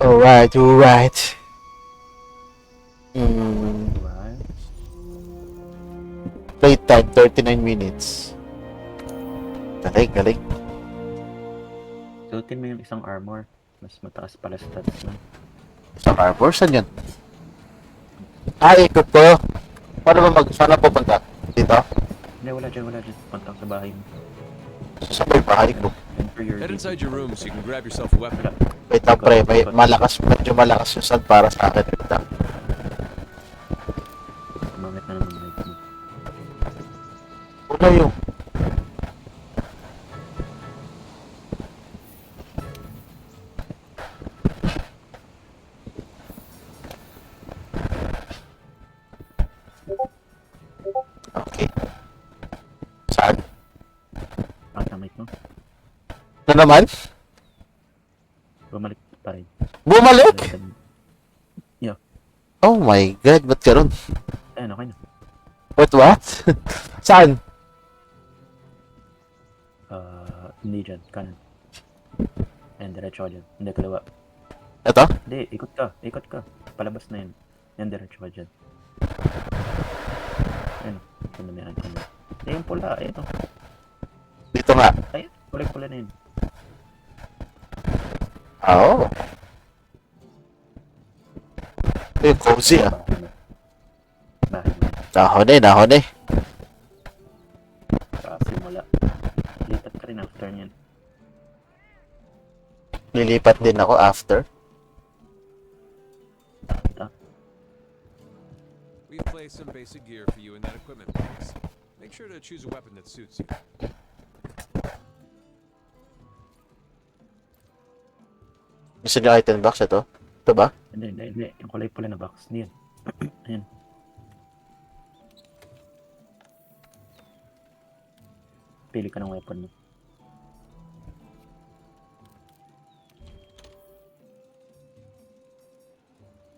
Alright, alright. Hmm. Diba? Playtime, 39 minutes. Galing, galing. Suotin mo yung isang armor. Mas mataas pala stats na. Sa Carbor, saan yun? Ikot ko. Paano ba saan na pupunta? Dito? Hindi, wala dyan. Puntang sa bahay mo. Sa may bahay ko. Enter your Head DP. inside your room so you can grab yourself a weapon. Wait lang pre, may medyo malakas yung sound para sa akin. Wait lang. Gumamit na naman mic mo. Una yung... Okay. Saan? Pangit na mic mo. Na naman? Bumalik pa rin. Bumalik? Yeah. Oh my god, ba't ganun? Ayun, okay na. What? Saan? Hindi dyan. Kanan. Ayan, diretso ka dyan. Hindi, kaliwa. Ito? Hindi, ikot ka. Palabas na yun. Yan, diretso ka dyan. Ayun, kung nameran ka na. Ayun, pula. Ayun, oh. Dito nga. Ayun, pula na yun. Oo. Yung cozy ah. Bahay mo. Nahon eh. Simula. Lipat ka rin after niyan. Lilipat din ako after. We've placed some basic gear for you in that equipment box. Make sure to choose a weapon that suits you. Gusto niyo item box ito? Ito ba? Hindi. Yung kulay pula na box. Hindi yan. Ayan. Pili ka ng weapon mo.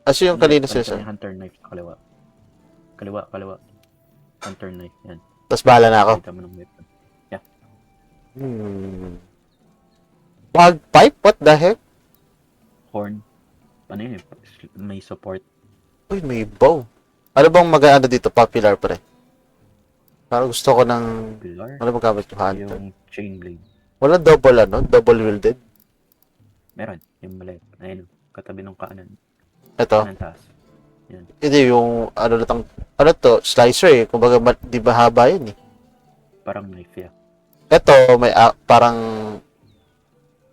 Kasi yung kanina Basta sila. yung hunter knife sa kaliwa. Kaliwa. Hunter knife. Yan. Tapos bahala na ako. Kita mo ng weapon. Bagpipe? What the heck? Horn. Ano yun? May support. Uy, may bow. Ano bang mag-ano dito? Popular pre. Parang gusto ko ng... Pillar. Ano magamit yung hunter? Yung chain blade. Wala double ano? Double wielded? Meron. Yung maliit. Ayun. Katabi ng kanan. Ito. Kanan taas. Yan. Hindi, yung ano natang... Ano to? Slicer eh. Kumbaga, di ba haba yun eh? Parang knife, yeah. Ito, may parang...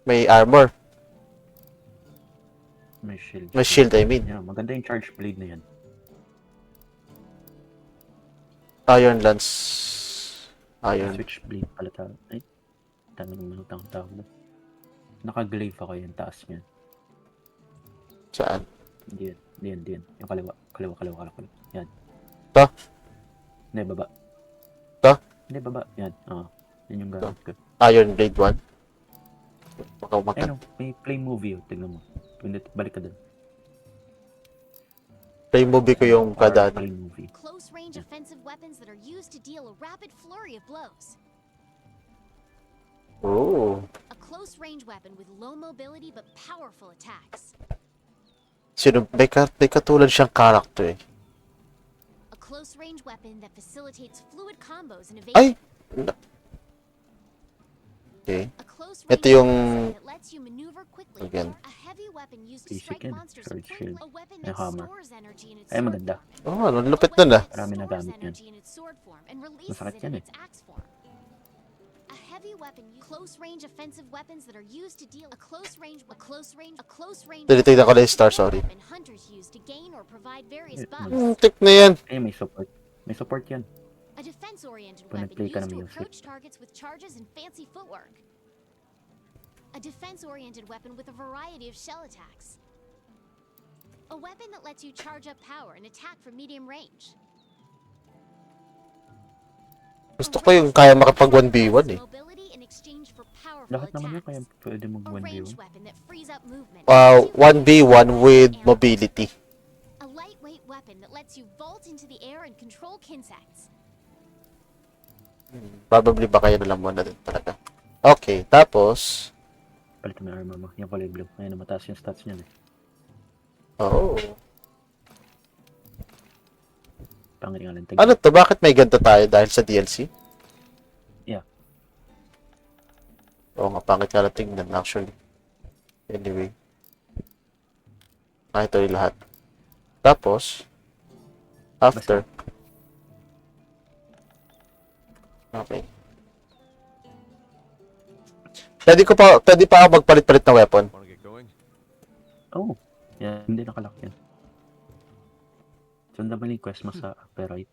May armor. May shield. May shield, I mean. Yeah, maganda yung charge blade na yan. Iron lance. Iron. Switch blade pala tawag. Ay, dami naman ang tawag na. Naka-glaive ako yung taas niyan. Saan? Hindi yan. Yung kaliwa. Yan. To? Hindi, baba. To? Hindi, baba. Yan. Oo. Yan yung gamit ko. Iron blade 1. Baka umakat. Ayun, may play movie. Oh. Tignan mo. Balik ka dun. Play movie ko yung kada. Play movie. Close-range offensive weapons that are used to deal a rapid flurry of blows. Oh. A close-range weapon with low mobility but powerful attacks. May katulad siyang character eh. A close-range weapon that facilitates fluid combos and Ay! evasion. Okay. A close-range Ito yung... weapon that lets you maneuver quickly. Again. A heavy weapon used to Basic strike yan. monsters Sword with shield. a weapon May that hammer. stores energy in its Ay, sword maganda. form. Oh, ano, lupit nun ah. Marami na Stores gamit yan. energy in its sword form and releases Masakit it yan in eh. its axe form. A heavy weapon, close-range offensive weapons that are used to deal a close-range. Tinitignan ko na yung star, sorry. Weapon hunters use to gain or provide various buffs. Tik na yan. Ay, may support. May support yan. A defense-oriented When I weapon play ka used ng to music. approach targets with charges and fancy footwork. A defense-oriented weapon with a variety of shell attacks. A weapon that lets you charge up power and attack from medium range. Gusto ko yung kaya makipag 1v1 eh. Mobility in exchange for powerful Lahat naman yun kaya attacks. pwede mag A 1v1. ranged weapon that frees up movement. 1v1 with mobility. A lightweight weapon that lets you vault into the air and control kinsects. Probably ba kayo na lang muna din talaga. Okay, tapos... Palitan mo yung armor mo. Yung kulay blue. Ayun, mataas yung stats niyan eh. Oh. Pangit nga lang Ano to? Bakit may ganito tayo dahil sa DLC? Yeah. Oo nga, pangit nga lang tingnan actually. Anyway. Ito yung lahat. Tapos, after. Okay. Pwede pa ako magpalit-palit ng weapon. Want to get going? Oh, yan. Hindi nakalock yan. Sundan mo yung quest mo sa upper right.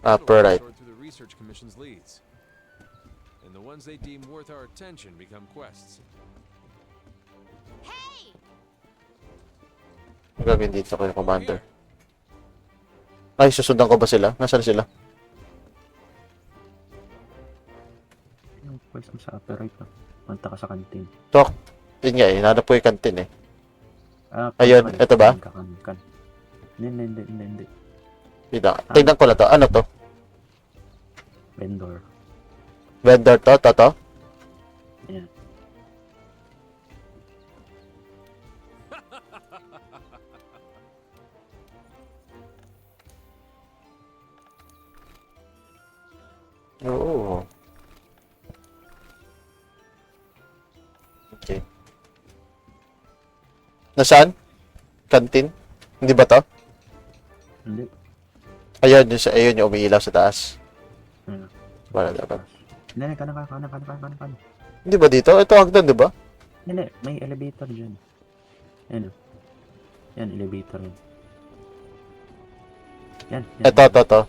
Upper right. Sort through the research commission's leads. And the ones they deem worth our attention become quests. Hey! Ang gagawin dito ko yung commander. Ay, susundan ko ba sila? Nasaan sila? Yung quest mo sa upper right na. Punta ka sa canteen. Tok. Yun nga eh, hanap ko yung kantin eh. Punta Ayun, ka ito ba? kan. Hindi. Tignan ko lang to. Ano to? Vendor. Vendor to? To? Ayan. Oo. Okay. Nasaan? Kantin? Hindi ba to? Hindi. Ayun yung umiilaw sa taas. Ayan. Wala dapat. Hindi, kanan. Hindi ba dito? Ito hagdan, di ba? Hindi, may elevator dyan. Ayan o. Yan, elevator yun. Yan. Ito.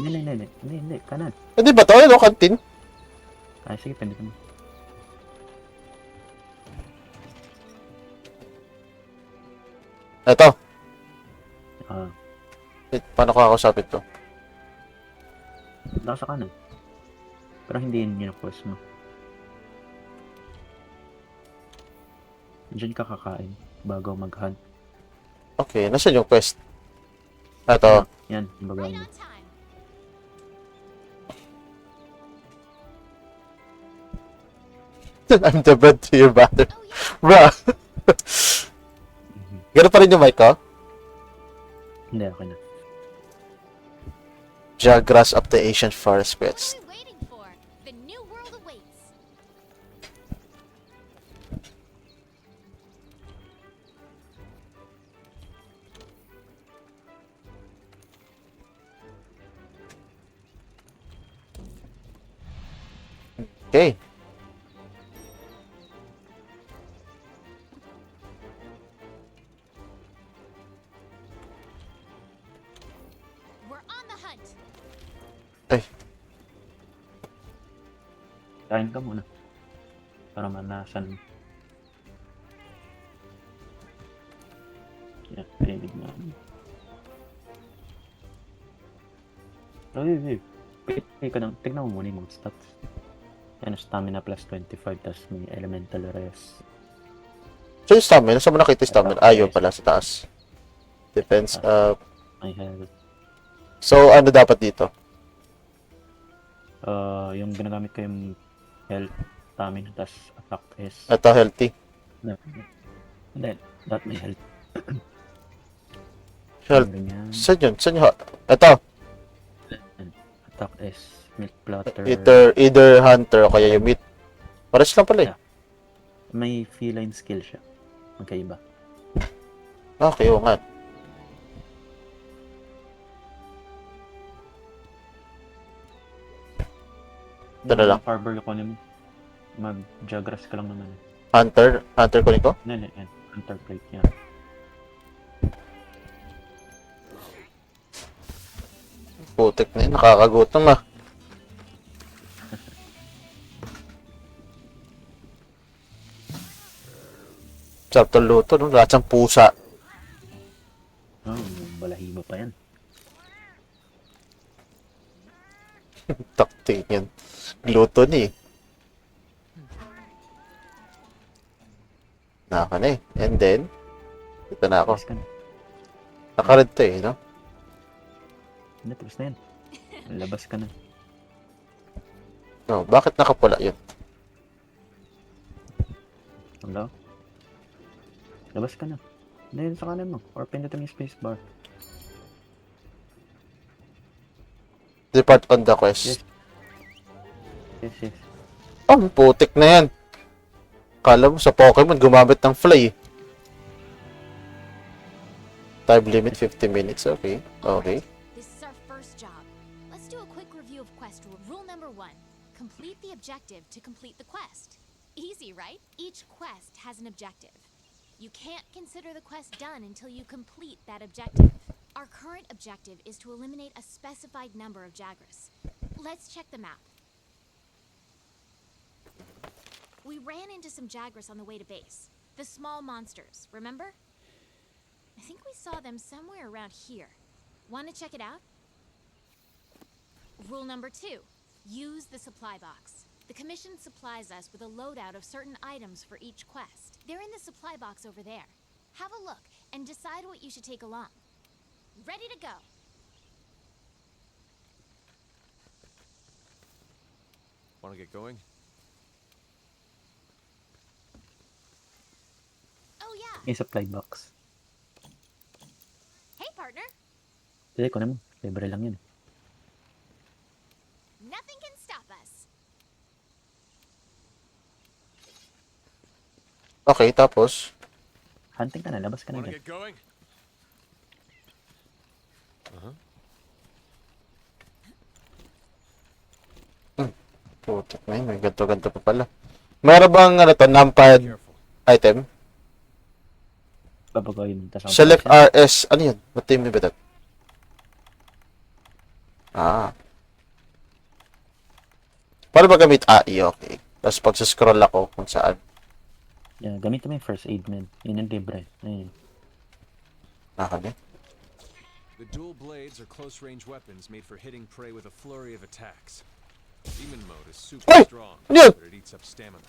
Hindi, kanan. Hindi ba to? Ayun o, kantin. Ay, sige, pwede mo. Ito. Ah, Paano ko kakasapit to? punta ka sa kanan. Pero hindi yun yung quest mo. Diyan ka kakain bago mag-hunt. Okay, nasaan yung quest? Ito. Yan, yung baga Right mo. on time. I'm the bread to your batter. Oh yeah. Bruh. Ganun pa rin yung mic ko? Hindi, okay na. Jagras of the Ancient Forest What Quest. are we waiting for? The new world awaits. Okay. We're on the hunt. Kain ka muna. Para manasan mo. Yan, rinig na. Ay. Wait ka lang. Tignan mo muna yung mga stats. Yan, stamina plus 25, tas may elemental res. So yung stamina, saan mo nakita yung stamina? Yun pala, sa taas. Defense up. I have So, ano dapat dito? yung ginagamit ko yung health, stamina, tas attack is... Ito, healthy. Hindi, that may health. Health. Ganyan. Saan yun? Saan yun? Ito. Attack is milk platter. Either hunter o kaya yung meat. Pares lang pala eh. May feline skill siya. Magkaiba. Okay, oo nga. Ito na lang. Harbor economy. Mag-jagras ka lang naman. Hunter ko nito? Yan. Hunter plate yan. Putik na yun, nakakagutom ah. Sarap tong luto, no? Lahat siyang pusa. Oh, balahibo pa yan. Taktik yan. Luto ni. Naka na eh. And then, ito na ako. Tapos ka na. Nakared to eh, no? Hindi, tapos na yan. Labas ka na. No, bakit nakapula yun? Wala. Labas ka na. Dahil sa kanan mo. Or pindutin mo yung spacebar. Depart on the quest. Yes. Yes. Oh, putik na yan. Kala mo sa Pokemon gumamit ng fly. Time limit 50 minutes. Okay. Okay. This is our first job. Let's do a quick review of quest rule. Rule number 1. Complete the objective to complete the quest. Easy, right? Each quest has an objective. You can't consider the quest done until you complete that objective. Our current objective is to eliminate a specified number of Jagras. Let's check the map. We ran into some Jagras on the way to base. The small monsters, remember? I think we saw them somewhere around here. Want to check it out? Rule number 2. Use the supply box. The commission supplies us with a loadout of certain items for each quest. They're in the supply box over there. Have a look and decide what you should take along. Ready to go. Want to get going? Oh yeah. May supply box. Hey partner. Sige ko na mo. Libre lang yun. Nothing can stop us. Okay, tapos. Hunting ka na. Labas ka na Want to dyan. get going? Putik na yun. May ganto-ganto pa pala. Meron bang ano to, numpad Careful. item? Babagawin mo. Tas Select RS. Ano yun? What team ba that? Ah. Paano ba gamit AI? Okay. Tapos pag scroll ako kung saan. Yeah, gamit mo yung first aid, man. Yun yung libre. Ayun. Nakakali. The dual blades are close-range weapons made for hitting prey with a flurry of attacks. Demon mode is super Ay! strong, Ano yun? but it eats up stamina.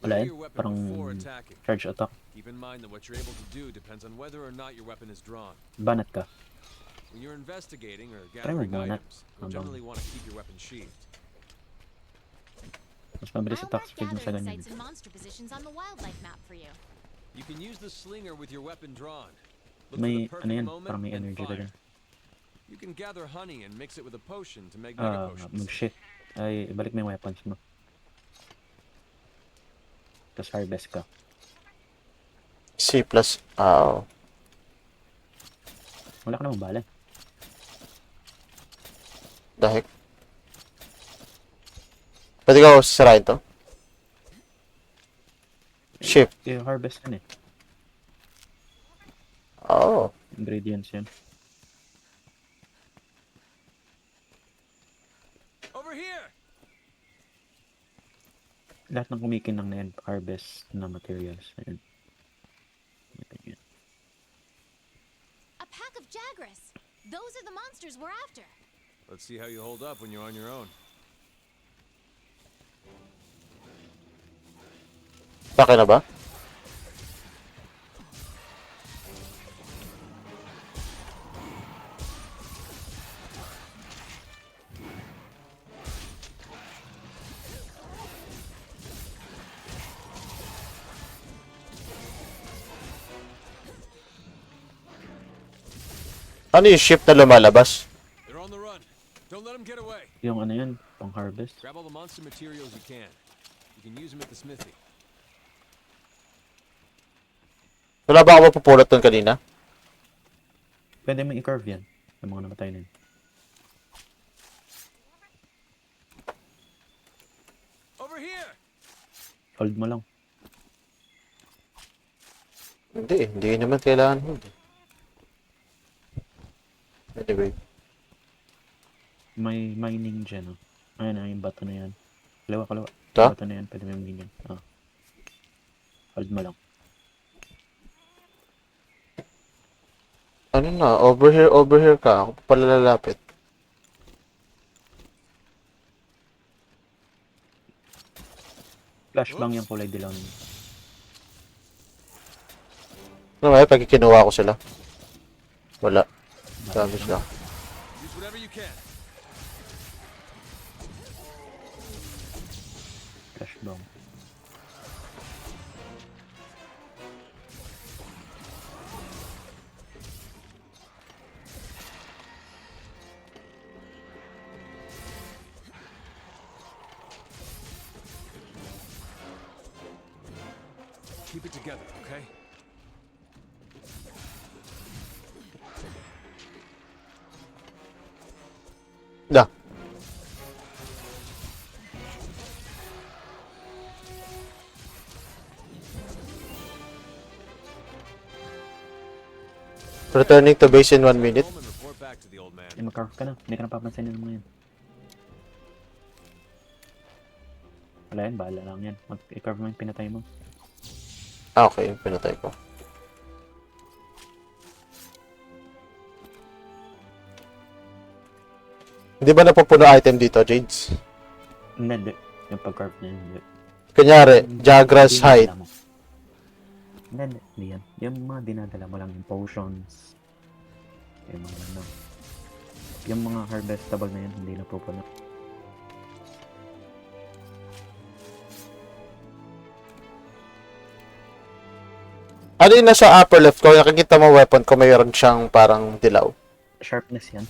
Wala Load yun. your weapon Parang before attacking. charge attack. Keep in mind that what you're able to do depends on whether or not your weapon is drawn. Banat ka. When you're investigating or Try mo gathering banat. items, you'll Habang- generally want to keep your weapon sheathed. Mas mabilis I'll attack mark speed mo sa gathering ganyan. sites and monster positions on the wildlife map for you. You can use the slinger with your weapon drawn. Look for May, the perfect ano yan, moment parang may and energy ka fire. dyan. You can gather honey and mix it with a potion to make Ah, mega potions. mag-shit. Ay, ibalik mo yung weapons mo. Tapos harvest ka. C+. Oh. Wala ka namang bala. The heck? Pwede ka sirain to? Shift. I-harvest yan eh. Oh. Ingredients yan. Over here! Lahat ng kumikinang na yan, harvest na materials. Ayun. Ayun. A pack of Jagras. Those are the monsters we're after. Let's see how you hold up when you're on your own. Saka na ba? Ano yung ship na lumalabas? They're on the run. Don't let them get away. Yung ano yun, pang harvest. Grab all the monster materials you can. You can use them at the smithy. Wala ba ako mapupulot doon kanina? Pwede mo i-curve yan. Yung mga namatay na yun. Over here! Hold mo lang. Hindi naman kailangan hindi. Anyway. May mining dyan, oh. Ayun na, yung bato na yan. Kalawa. Ta? Yung bato na yan, pwede mo yung yan. Ah. Hold mo lang. Ano na, over here ka. Ako pa pala lalapit. Flashbang yung kulay dilaw niya. Ano ba, pag kinuha ko sila? Wala. Damage lang. Use whatever you can. Flashbang. keep it together, okay? Da. Returning to base in 1 minute. Home and report back to the old man. Mag-carve ka na. Hindi ka na papansinin mo yan. Wala yan, bahala lang yan. Mag-carve mo yung pinatay mo. Ah, okay. Pinatay ko. Hindi ba napupuno item dito, Jades? Hindi. Yung pag-carve niya, hindi. Kunyari, Jagras Hide. Hindi yan. Yung mga dinadala mo lang, yung potions. Yung mga ano. Yung mga harvestable na yan, hindi na pupuno. Ano yung nasa upper left ko? Nakikita mo weapon ko mayroon siyang parang dilaw. Sharpness yan.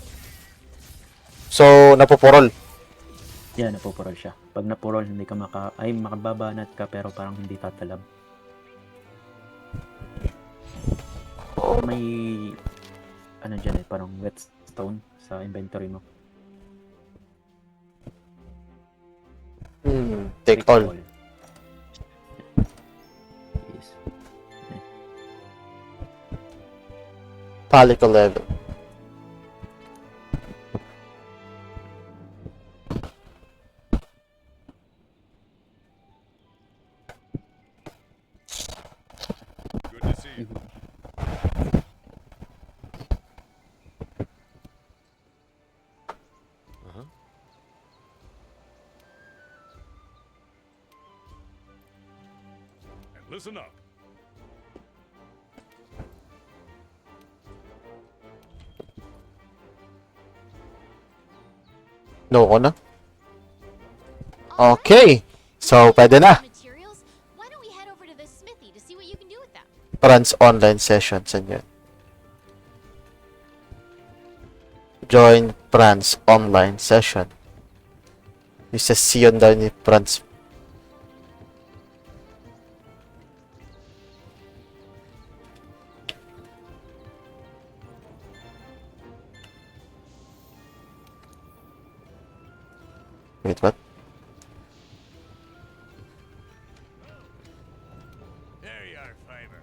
So, napupurol. Yan, napupurol siya. Pag napurol, hindi ka makababanat ka pero parang hindi tatalab. May ano dyan eh, parang whetstone sa inventory mo. Take all. Yes. Palico level. Good to see you. Uh-huh. And listen up. No ko na. All right. Okay. So, pwede na. Materials? Why don't we head over to the smithy to see what you can do with them? Franz online session. Saan yun? Join Franz online session. Yung session daw ni Franz. Wait, what? There you are, Fiber.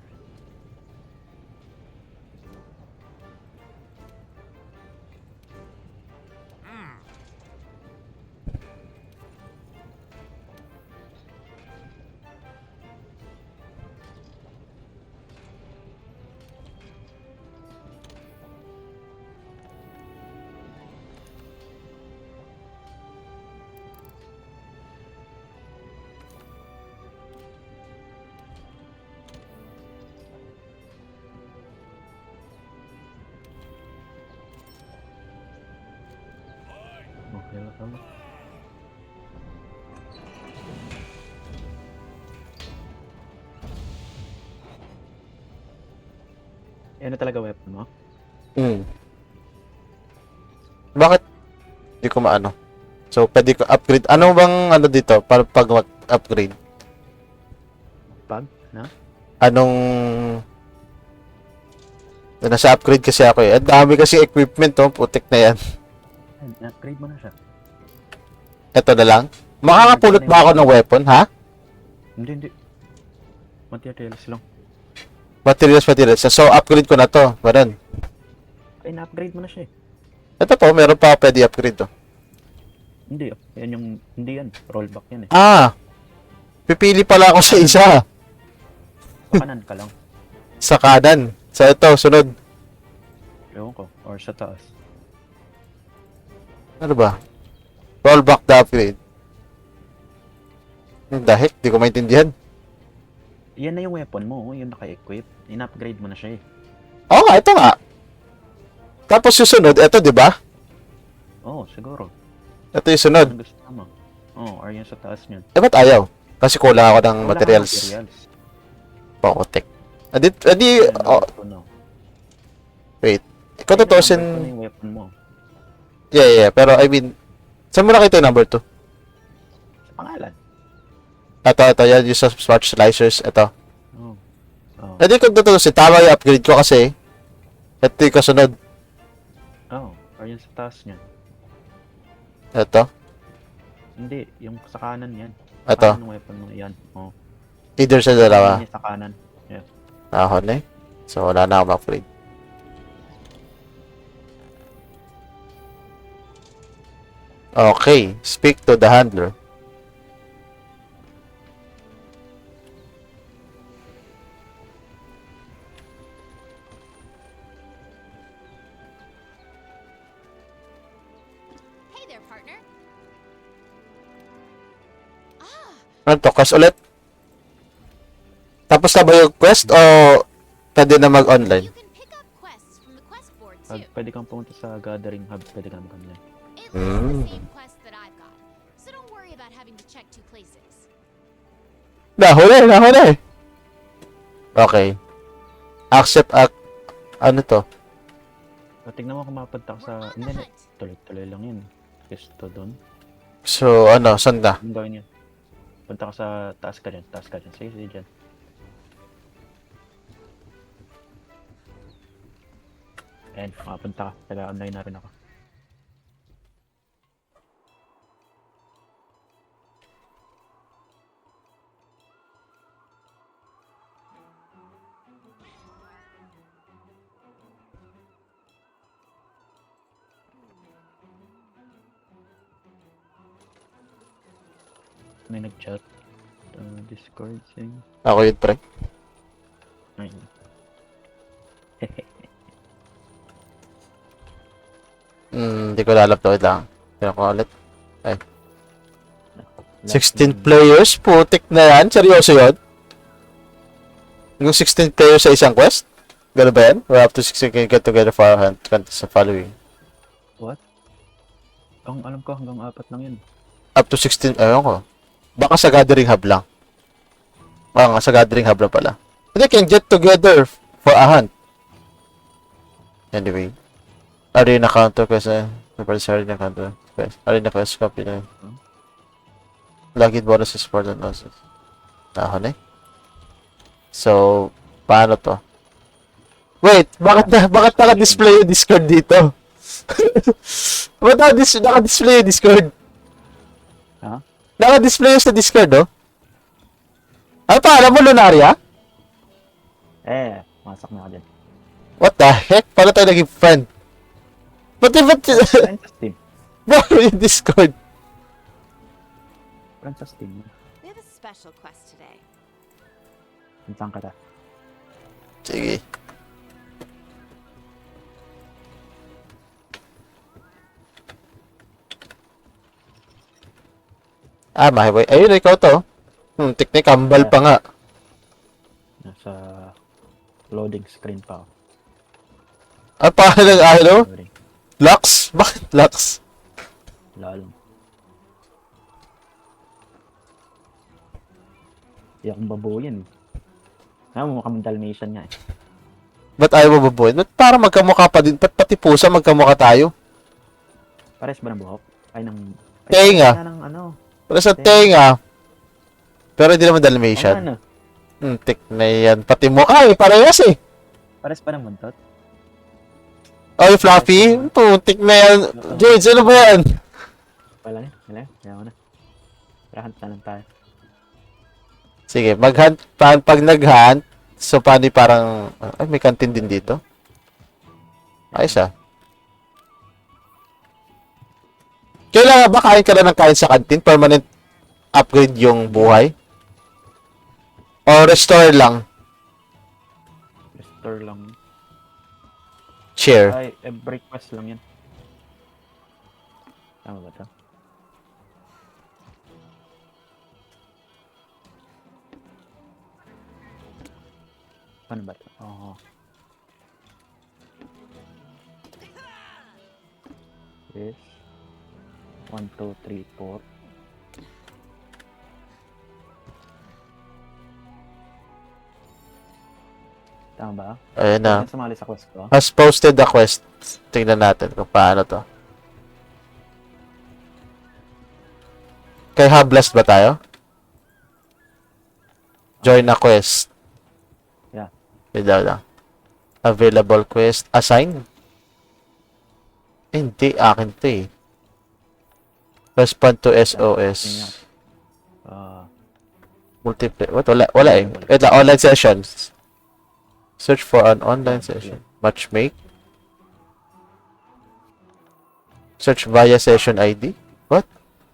Okay lang tama. Yan na talaga weapon mo? Bakit? Hindi ko maano. So, pwede ko upgrade. Ano bang ano dito? Para pag upgrade? Pag? Na? Anong... Nasa upgrade kasi ako eh. Ang dami kasi equipment oh. Putik na yan. Na-upgrade mo na siya. Ito na lang. Makakapulot ba ako ng weapon, ha? Hindi. Materials lang. Materials. So, upgrade ko na to. Ganun. Ay, na-upgrade mo na siya eh. Ito po, meron pa ako pwede upgrade to. Hindi oh. Yan yung... Hindi yan. Rollback yan eh. Ah! Pipili pala ako sa isa. Kanan ka lang. Sa kanan. Sa ito, sunod. Ewan ko. Or sa taas. Ano ba? Rollback the upgrade. The heck? Di ko maintindihan. Yan na yung weapon mo. Yung naka-equip. In-upgrade mo na siya eh. Oo nga, ito nga. Tapos susunod, ito di ba? Oo, siguro. Ito yung sunod. Ano gusto mo? Oo, or yan sa taas niyan. Eh, ba't ayaw? Kasi kulang ako ng Wala materials. kang materials. Pakotek. Adi, Yan ang oh, weapon mo. wait. Ikaw Yan, tutusin. number two na yung weapon mo. Yeah. Pero, I mean, saan mo nakita yung number 2? Sa pangalan. Ito, yan yung sa smart slicers. Ito. Oo. Hindi ko tutusin. Tama yung upgrade ko kasi. Ito yung kasunod. Oh, or yung sa taas niya. Ito. Hindi, yung sa kanan yan. Ito. Kanan ng weapon mo yan. Oh. Either sa dalawa. Yan yung sa kanan. Ahon eh. So, wala na akong upgrade. Okay. Speak to the handler. Hey there, partner. Ah, Ano to? Quest ulit? Tapos na ba yung quest o pwede na mag-online? you can pick up quests from the quest board Pag too. pwede kang pumunta sa gathering hub, pwede kang mag-online. It lists the Mm. same quest that I've got, so don't worry about having to check two places. Nahuli, nahuli. Okay. Accept ano to? Tignan mo kung mapunta ka sa... We're on the Hindi, hunt. tuloy-tuloy lang yun. Gusto doon. So, ano, saan na? Anong gawin yun? Punta ka sa taas ka dyan. Taas ka dyan. Sige, sige dyan. Ayan, makapunta ka. Taga-online na rin ako. May nag-chat. Discord thing. Ako yun, pre. Ayun. Hindi ko lalap to. Wait lang. Tignan ko ulit. 16 players? Putik na yan? Seryoso yun? Yung 16 players sa isang quest? Gano'n ba yan? We're up to 16 can get together for our hunt. Contest sa following. What? Ang alam ko hanggang 4 lang yun. Up to 16, ayun ko. Baka sa gathering hub lang. Baka nga, sa gathering hub lang pala. They can get together for a hunt. Anyway. Arena counter quest prepare sa arena counter quest. Arena quest copy na. Login bonuses for the noses. Nahon eh. So, paano to? Wait, bakit naka-display yung Discord dito? Ba't naka-display yung Discord? Ha? Naka-display yung sa Discord, oh? Ano pa, alam mo, Lunaria? Masak na ako dyan. What the heck? Paano tayo naging friend? Ba't Friend sa Steam. bro, yung Discord? Friend sa Steam. We have a special quest today. Saan ka ta? Sige. Mahiway. Ayun, ikaw to. Teknik, kambal pa nga. Nasa loading screen pa ako. Paano ano? Loading. Lux? Bakit Lux? Lalo. Hindi akong babuyin. Mukha mong Dalmatian nga eh. Ba't ayaw mo babuhin? Ba't para magkamukha pa din? Ba't pati pusa magkamukha tayo? Pares ba ng buhok? Ay, ng... Tenga. Ay, ng ano? Para sa tenga. Pero hindi naman Ang Dalmatian. ano? Tik na yan. Pati mukha eh. Parehas eh. Pares pa ng buntot? Oh, yung fluffy? Putik na yan. James, ano ba yan? Wala na. Kaya ko na. Tara, hunt na lang tayo. Sige, mag-hunt. Pag nag-hunt, so paano yung parang... Ay, may canteen din dito. Ayos ah. Kailangan ba kain ka na ng kain sa canteen? Permanent upgrade yung buhay? O restore lang? Restore lang. Share. Ay, breakfast lang yan. Tama ba ito? Ano ba ito? Oo. Yes. 1, 2, 3, 4. Tama ba? Ayun na. Sumali sa quest ko. Has posted the quest. Tingnan natin kung paano to. Kay Hablast ba tayo? Join a quest. Yeah. Wait lang. Available quest. Assign? Hindi, akin to eh. Respond to SOS. Ah, Multiplayer. What? Wala eh. Wait lang, online sessions. Search for an online session. Matchmake. Search via session ID. What?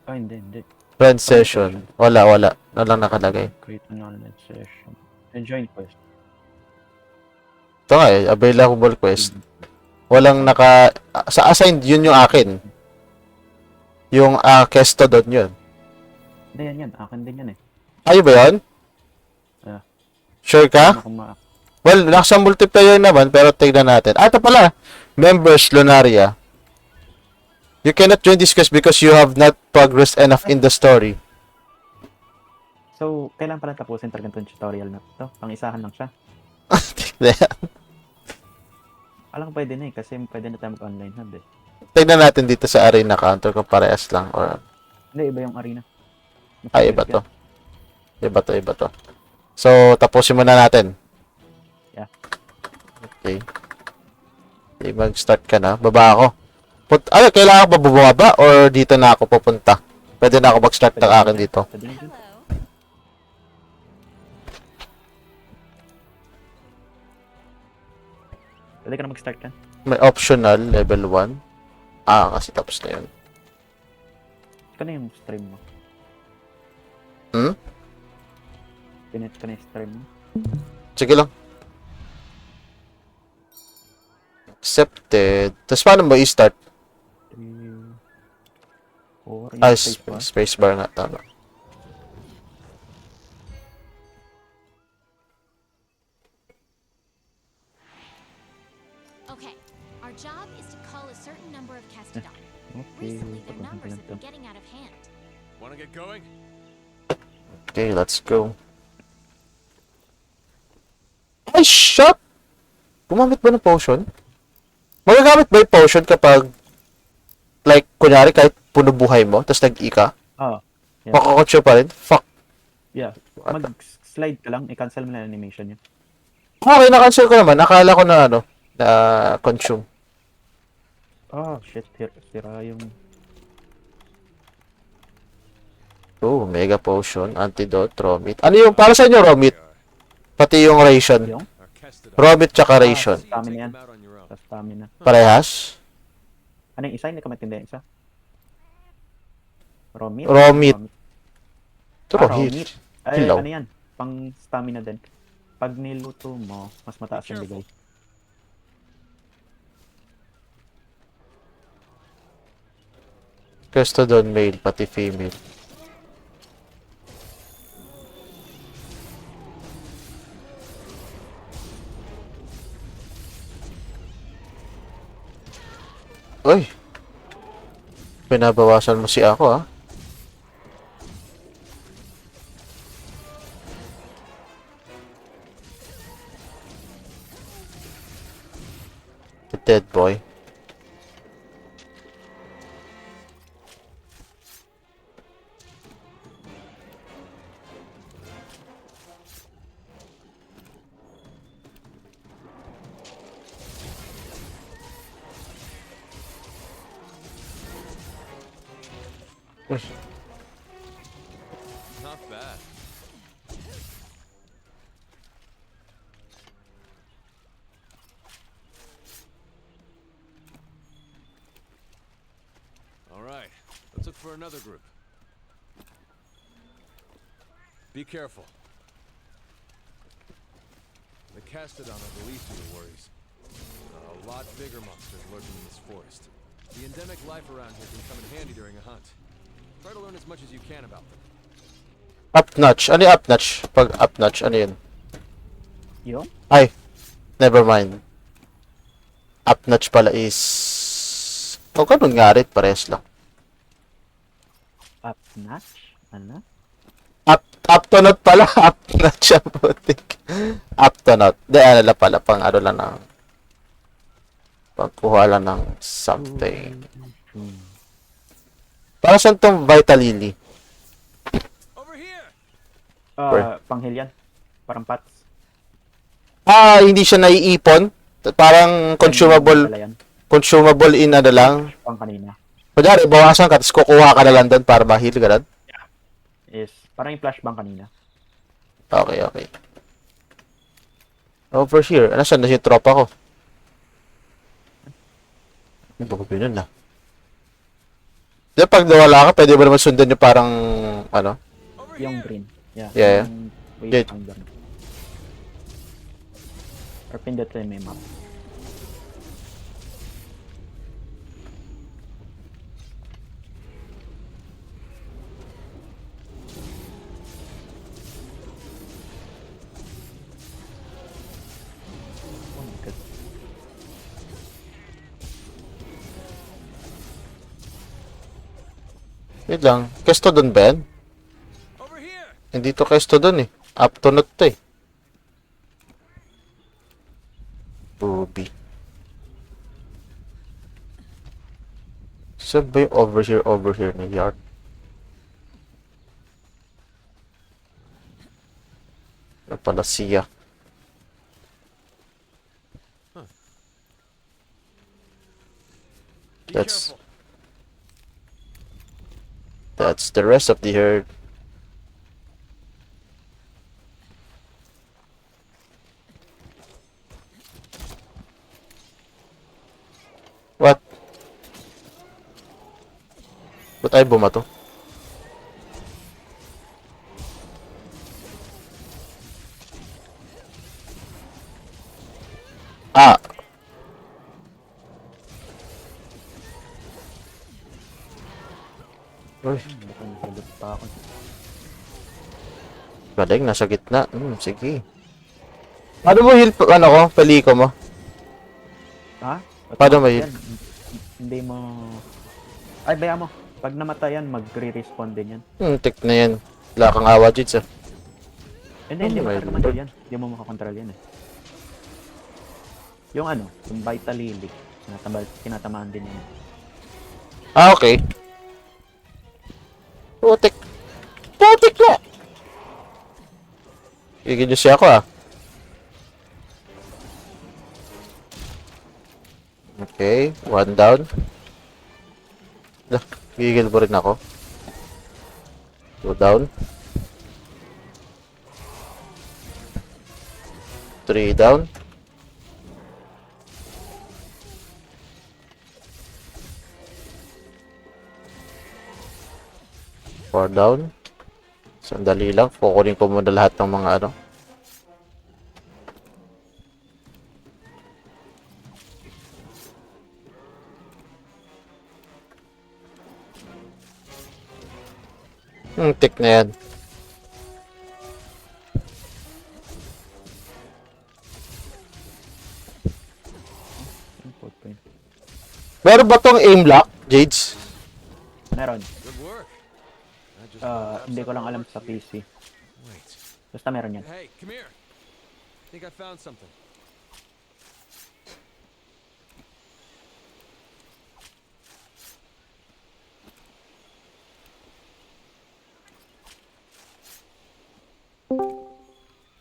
hindi. Friend session. Wala. Walang nakalagay. Create an online session. And join quest. Ito nga eh, available quest. Walang naka... Sa assigned, yun yung akin. Yung Kesto doon yun. Hindi, yan. Akin din yan eh. Ayo ba yun? Ah. Sure ka? Ano kung Well, nasa multiplayer naman, pero tignan natin. Ito pala. Members, Lunaria. You cannot join this quest because you have not progressed enough in the story. So, kailan pala tapusin talaga itong tutorial na to? Pang-isahan lang siya. Alam ko pwede na eh, kasi pwede na tayo mag-online hub eh. Tignan natin dito sa arena counter kung parehas lang or... Hindi, iba yung arena. Ay, iba to. Iba to. So, tapusin muna natin. Yeah. Okay. Okay, mag-start ka na. Baba ako. Kailangan ko ba bumaba or dito na ako pupunta? Pwede na ako mag-start ng akin dito. Pwede na dyan. Pwede ka na mag-start ka. May optional, level 1. Kasi tapos na yun. Ito na yung stream mo. Hmm? Pinet ka na yung stream mo. Sige lang. Accepted. Tapos paano mo i-start? 3, 4, Spacebar nga. Tama. Okay, our job is to call a certain number of Kestodon. Okay, Recently, their patungkol numbers na have to. been getting out of hand. Wanna get going? Okay, let's go. Ay, shot! Gumamit ba ng potion? Magagamit ba yung potion kapag like, kunyari kahit puno buhay mo, tapos nag-i ka? Ah, yeah. Makakotso pa rin? Fuck. Yeah. Mag-slide ka lang, i-cancel mo na animation yun. Okay, na-cancel ko naman. Akala ko na consume. Oh, shit. Sira yung... Oh, mega potion, antidote, romit. Ano yung, para sa inyo, romit? Pati yung ration. Yung? Our Kestodon. Romit tsaka ration. So you Stamina take yan. them out on your own. Sa stamina. Parehas? Ano yung isa? Hindi ka matindi yung isa? Romit? Romit. Ito, Romit. hit. Ay, Hilaw. ano yan? Pang stamina din. Pag niluto mo, mas mataas yung bigay. Kestodon male, pati female. Uy! Pinabawasan mo si ako, ah. The dead boy. Uy. Not bad. All right, let's look for another group. Be careful. The Kestodon are the least of your worries. A lot bigger monsters lurking in this forest. The endemic life around here can come in handy during a hunt. Try to learn as much as you can about them. Up notch. Ano yung up notch? Pag up notch, ano yun? Yung? Ay, never mind. Up notch pala is... O, ganun nga rin. Pares lang. Up notch? Ano? Up to not pala. Up notch ang putik. Up to not. Di, ano lang pala. Pang ano lang ng... Pagkuha lang ng something. Para saan tong Vital Lily? Over here! Where? Panghil yan. Parang pats. Hindi siya naiipon. Parang consumable, Dala yan. consumable in ano lang. Pang kanina. Kunyari, bawasan ka, tapos kukuha ka na lang doon para ma-heal ka doon. Is, parang yung flashbang kanina. Okay, okay. Over here. Nasaan na yung tropa ko? Ang bago yun na. Di ba pag nawala ka, pwede mo naman sundan yung parang, ano? Over Yung here. green. Yeah. Yeah, Yung yeah. wayfinder. Or pindot sa may map. Oh my god. Wait lang. Kesto doon ba yan? Over here. Hindi to kesto doon eh. Up to not to eh. Ruby. Saan ba yung over here na yard? Ano pala siya? Be That's- careful. That's the rest of the herd. What? Ba't tayo bumato? Ah! Uy, Baka nasalot pa ako. galing, nasa gitna. Sige. Ano mo heal, ano ko, peliko mo? Ha? Paano may- Yan, hindi mo... Ay, baya mo. Pag namatay yan, magre-respawn din yan. Tik na yan. Wala kang awa, Jids ah. Hindi Oh mo my makakontrol yan. Hindi mo makakontrol yan eh. Yung ano, yung Vital Lily. Tinatamaan din yan. Ah, okay. Putik. Putik na! Gigil siya ako ah. Okay, one down. Gigil mo rin ako. Two down. 3 down. Four down. Sandali lang. Kukunin ko muna lahat ng mga ano. Tik na yan. Yung port ko yun. Meron ba tong aim lock, Jades? Meron. Good work. I just brought up Hindi ko lang something alam that sa works PC. here. Wait. Basta meron yan. Hey, come here. Think I found something.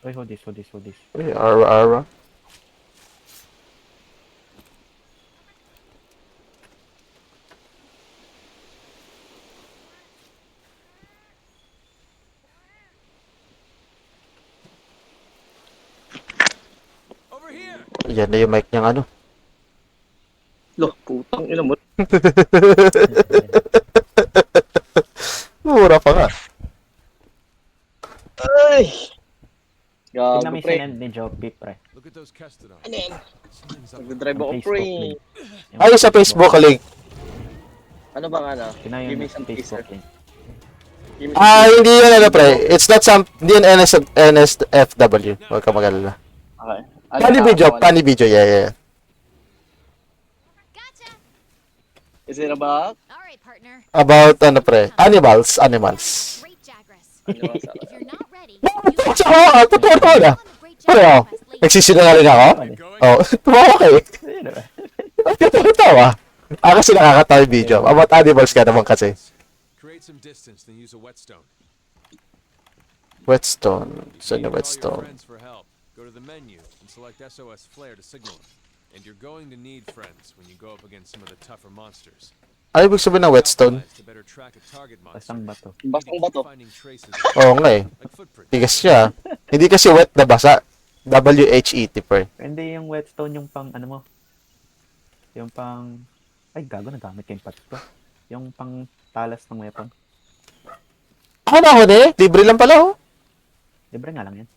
Uy, hold this. Uy, ara. Over here. Yan na yung mic niyang ano. Loh, putang ina mo. Mura pa nga. Ay! Tingnan mo Gago, yung pre. sinend ni Joby, pre. Look at those Kestodons. Ano yan? Something's up. Nagdadrive ako, Ang pre. Facebook link. Yung Ay, sa Facebook link. Ano bang ano? Tingnan Give yung me some Facebook teaser. link. Give me some Ah, teaser. hindi yun ano, pre. It's not some, hindi yun NSFW. Huwag ka mag-alala. Okay. Ano Funny na, video, ano? funny video, yeah. Gotcha! Is it about? Alright, partner. About, ano, pre, animals. Great Jagras. Ano ba sa- If you're not ready, Tsaka, totoo naman ah. Pre, oh, nagsisinungaling ako? Oh, tumawa kayo. Ayun, diba? Tawa. Kasi nakakatawa yung video. About animals ka naman kasi. Create some distance, then use a whetstone. Whetstone. Saan yung Call your whetstone? friends for help. Go to the the menu and select SOS Flare to signal him. And you're going to need friends when you go up against some of the tougher monsters. Ano ibig sabihin ng whetstone? To better track a target monster, Bastang bato. you need to Bastang keep bato. finding traces Oo nga eh. like footprints. Tigas siya. Hindi kasi wet na basa. WHET per. Hindi yung whetstone yung pang ano mo. Yung pang... Ay, gago, nagamit ko yung patch ko. Yung pang talas ng weapon. Ako na ako eh. Libre lang pala oh. Libre nga lang yan.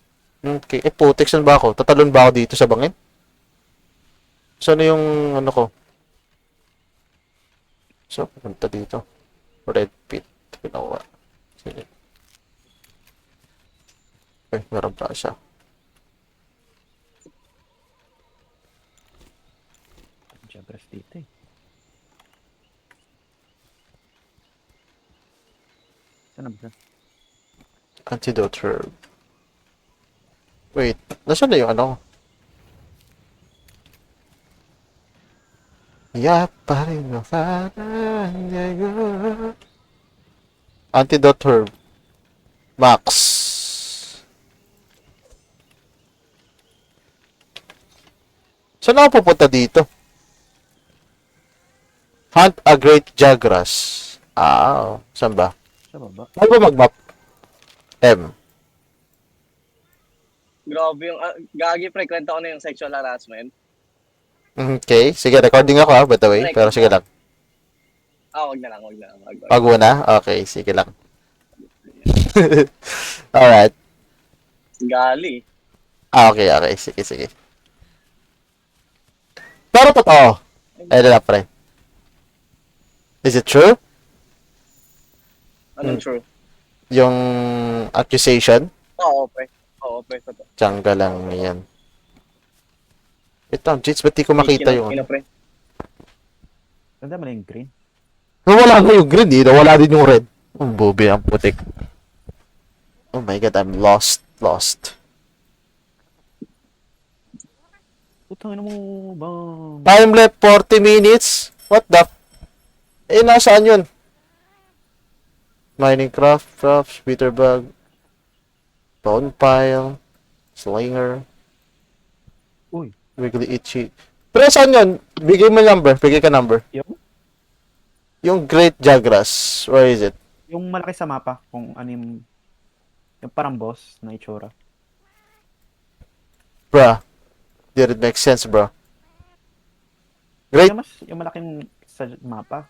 Okay. Eh, putik, saan ba ako? Tatalon ba ako dito sa bangin? Saan yung ano ko? So, pupunta dito. Red pit. Pinawa. Sige. Eh, meron pa siya. Jagras dito eh. Saan na ba? Antidote herb. Wait, nasaan na yung ano? Ya pa rin Antidote herb. Max. Saan ako pupunta dito? Hunt a great jagras. Ah, saan ba? Sa baba. Ano ba mag-map? M. Grabe yung, gagi pre, kwento ko na yung sexual harassment. Okay, sige, recording ako by the way, pero sige lang. Wag na lang. Pag muna? Okay, sige lang. Alright. Gali. Okay, sige. Pero totoo. Ayun na pre. Is it true? Anong true? Yung accusation? Oo, pre, totoo. Tiyangga lang yan. Ito, Jits, ba't di ko makita yung... Pre. Ganda mo na yung green. Nawala na yung green eh. Nawala din yung red. Ang bobe, ang putik. Oh my god, I'm lost. Putang ina mo bang. Time left 40 minutes? What the... Eh, nasaan yun? Mining crafts, bitter bag, bone pile, slinger, Uy. wiggly itchy. Pero saan yun? Bigay mo number. Bigay ka number. Yung Great Jagras. Where is it? Yung malaki sa mapa. Kung ano yung parang boss na itsura. Bruh. Did it make sense, bro? Great. Yung malaking sa mapa.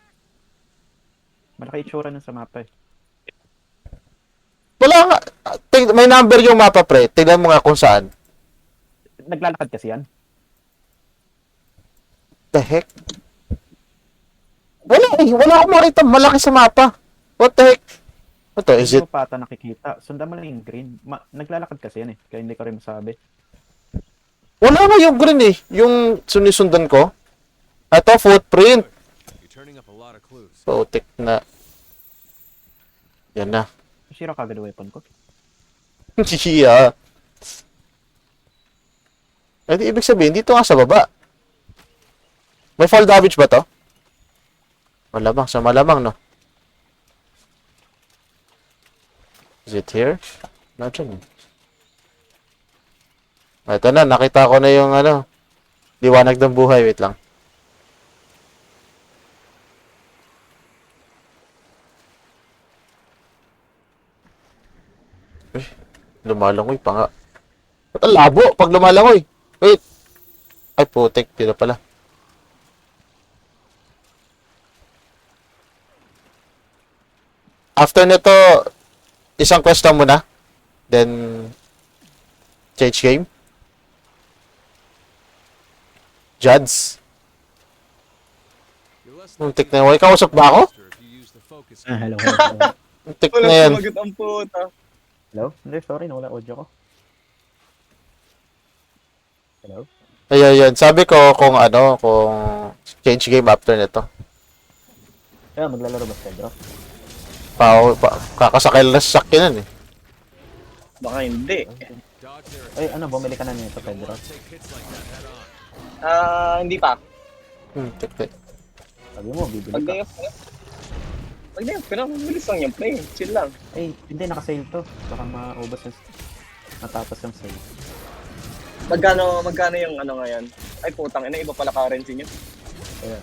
Malaki itsura nun sa mapa eh. Wala nga. May number yung mapa, pre. Tingnan mo nga kung saan. Naglalakad kasi yan. The heck? Wala akong makita malaki sa mapa. What the heck? What to? Is Hindi it? mo pa ata nakikita. Sundan mo lang yung green. Naglalakad kasi yan eh. Kaya hindi ko rin masabi. Wala nga yung green eh. Yung sunisundan ko. Ito, footprint. You're turning up a lot of clues. Putik na. Yan na. Sira kagad ang weapon ko. Yeah. Eh, di ibig sabihin, dito nga sa baba. May fall damage ba to? Malamang, sa malamang, no? Is it here? Nandiyan. Ito na, nakita ko na yung ano, liwanag ng buhay. Wait lang. Eh, lumalangoy pa nga. Ba't ang labo pag lumalangoy? Wait. Ay, putik. Dito pala. After nito, isang quest lang muna. Then, change game. Jads. You're less Muntik na yun. Kausap ba ako? if you use the focus. Hello. Muntik Wala na yan. sumagot ang puta. Hello? Hindi, sorry. Nawala audio ko. Hello? Ayun. Sabi ko kung ano, kung change game after nito. Kaya maglalaro ba Pedro? Kakasakay lang sa sakyanan eh. Baka hindi. Dodge their Ay, ano, bumili ka na nito Pedro? take hits like that head on. Hindi pa. Tik. Sabi mo, bibili Pag na ka. yung, pero mabilis lang yung play. Chill lang. Ay, hindi, nakasale to. Baka maubos yung matapos yung sale. Magkano yung ano ngayon? Ay putang ina, iba pala currency nyo. Ayan.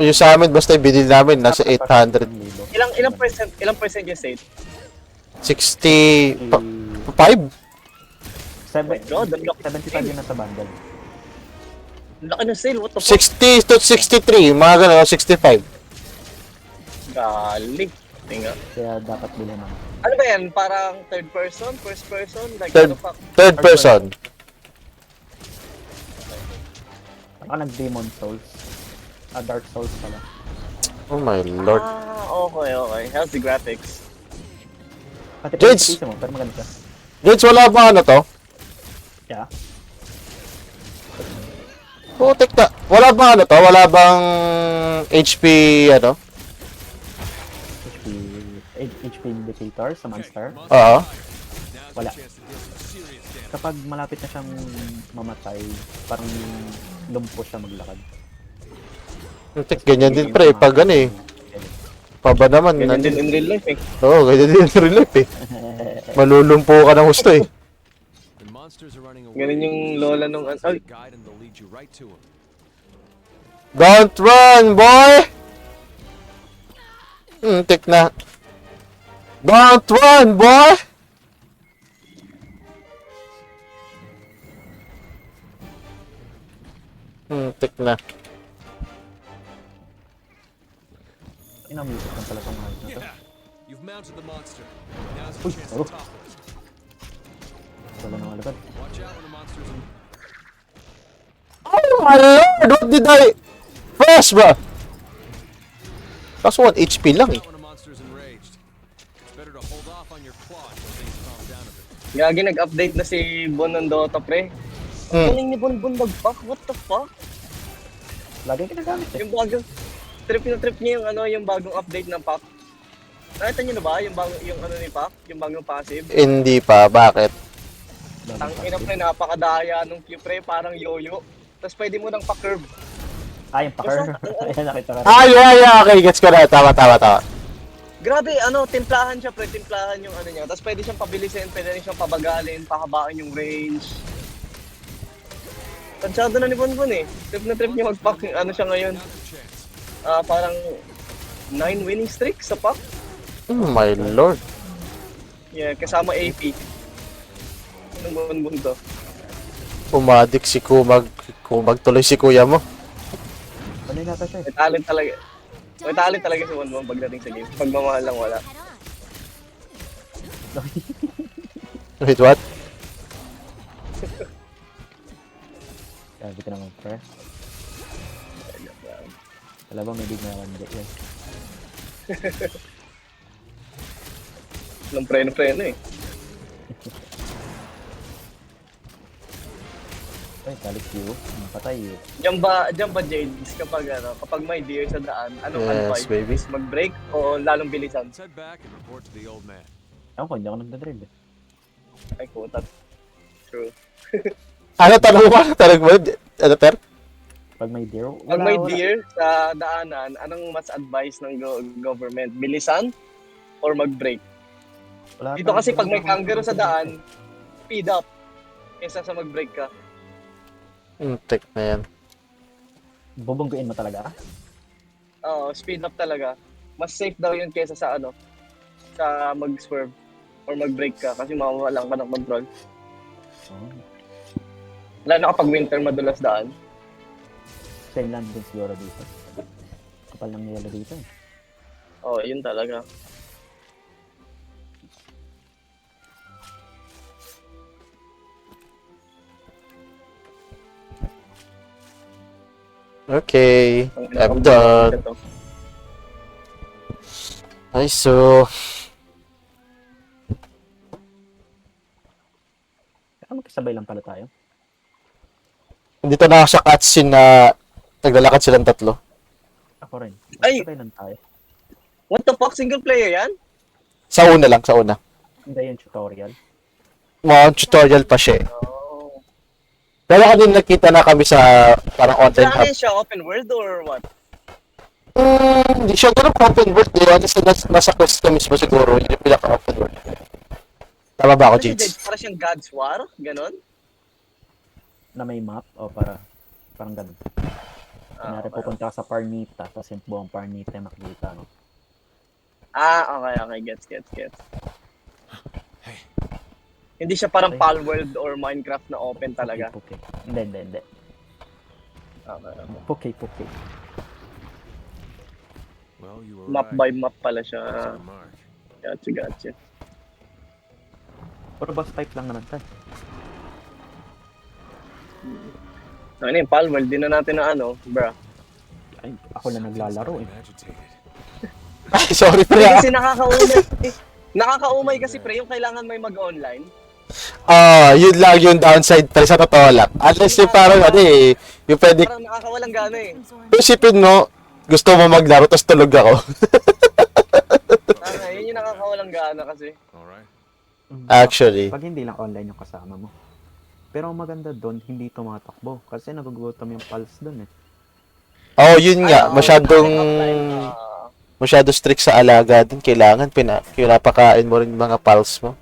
Yung sa amin, basta yung binili namin, nasa 800. 1,000. Ilang percent yung state? 65? Seven, God, ang laki. 75 yun nasa bundle. Ang laki ng sale, what the fuck? 60 to 63, mga gano'n, 65. Galing. Tinga. Kaya dapat bilhin naman. Ano ba yan? Parang third person? First person? Like, Third. ano fuck? Third person. Parang nag-Demon Souls. Dark Souls pala. Oh my lord. Okay. How's the graphics? Pati Jades! mo, pero maganda siya. Jades, wala ba ano to? Yeah. Putik na. Wala bang ano to? Wala bang HP, ano? HP indicator sa monster. Oo. Now's Wala. your chance to deal some serious damage. Kapag malapit na siyang mamatay, parang lumpo siya maglakad. Putik, ganyan din pre, pag ano eh. Paba naman. Ganyan din in real life eh. Oo, ganyan din in real life eh. Malulumpo ka ng gusto eh. The monsters are running away. Ganun yung lola nung... Ay, Guide and they'll lead you right to 'em. Don't run, boy! Tik na. Don't run, boy! Tik na. Inamusik lang pala itong hard na to. Yeah, you've mounted the monster. Now's your chance to oh. topple it. Wala nang alagad. Watch out when the monster's in. Oh my lord! What did I... First ba? Kaso 1 HP lang eh. Out when a monster's enraged. It's better to hold off on your claw until things calm down a bit. gagi nag-update na si Bon ng Dota, pre. Galing ni Bon mag-pack, what the fuck? Lagi ginagamit eh. Yung bagong... Trip na trip niya yung ano, yung bagong update ng pack. Nakita niyo na ba yung bagong, yung ano ni pack? Yung bagong passive? Hindi pa, bakit? Tang ina pre, napakadaya nung Q pre, parang yo-yo. Tapos pwede mo nang pa-curve. Yung pa-curve. Ayan, nakita ka rin. Yeah, okay, gets ko na. Tama. Grabe, ano, timplahan siya pre, timplahan yung ano niya. Tapos pwede siyang pabilisin, pwede rin siyang pabagalin, pahabaan yung range. Tansyado na ni Bonbon eh. Trip na trip niya mag-pack, ano siya ngayon. Now's your chance. Parang 9 winning streak sa pack. Oh my lord. Yeah, kasama AP. Anong Bonbon to? Umadik si Kumag. Kumag tuloy si kuya mo. Ano yung nata siya eh? May talent talaga. May talent talaga si Bonbon pagdating sa game. Pagmamahal lang wala. Head on. Wait, what? Grabe ka naman, pre. Wala ba may big na randa yan? Walang preno-preno eh. Ay, galit Q. Patay eh. Diyan ba Jades kapag ano, kapag may deer sa daan, anong Yes, advice? baby. Mag-break o lalong bilisan? Let's head back and report to the old man. Ewan ko, hindi ako nagdadrive eh. Ay putat. True. Ano, tanong mo? Tanong mo? Ano, Ter? Pag may deer, Pag may deer sa daanan, anong mas advice ng government? Bilisan or mag-break? Wala Dito pa- kasi pag may kangaroo sa daan, speed up kaysa sa mag-break ka. Tik na yan. Bubungguin mo talaga? Oo, speed up talaga. Mas safe daw yun kaysa sa ano, sa mag-swerve or mag-break ka kasi mawawalan ka ng control. Oh. Lalo na kapag winter madulas daan. Same lang din siguro dito. Kapal ng yellow dito eh. Oo, yun talaga. Okay, Ang I'm inakabot done. ito. Ay, so... Kaya magkasabay lang pala tayo. Dito na sa cutscene na naglalakad silang tatlo. Ako rin. Ay! Magkasabay lang tayo. What the fuck? Single player yan? Sa una lang, sa una. Hindi yung tutorial. Mga tutorial pa siya eh. Oo. Pero kanina nakita na kami sa parang online Saan hub. siya? Open world or what? Hindi siya ganun open world eh. Kasi nasa quest ka mismo siguro. Yun yung pinaka-open world. Tama ba ako, Ano siya, Jades? Jade? Para siyang God's War? Ganon? na may map o parang ganun. Kunyari okay. pupunta ka sa Parnita, tapos yung buong Parnita yung makikita, no? Okay. Gets. Hindi siya parang Okay. Palworld or Minecraft na open talaga. Puke. Hindi. Okay. Puke. Well, you were Map right. by map pala It's siya. our mark. Gotcha. Puro boss type lang naman tayo. Ano yung Palworld, di na natin na ano, bro. Ay, ako lang naglalaro eh. I'm agitated. Ay, sorry pre. Kasi nakakaumay kasi pre, yung kailangan may mag-online. Yun lang yung downside pre sa totoo lang. Unless yung parang yung pwede, Parang nakakawalang gana eh. isipin mo, gusto mo maglaro, tapos tulog ako. Yun yung nakakawalang gana kasi. Alright. Actually. Pag hindi lang online yung kasama mo. Pero ang maganda doon, hindi tumatakbo. Kasi nagugutom yung pulse doon eh. Yun nga, masyado strict sa alaga din. Kailangan, pinapakain mo rin yung mga pals mo.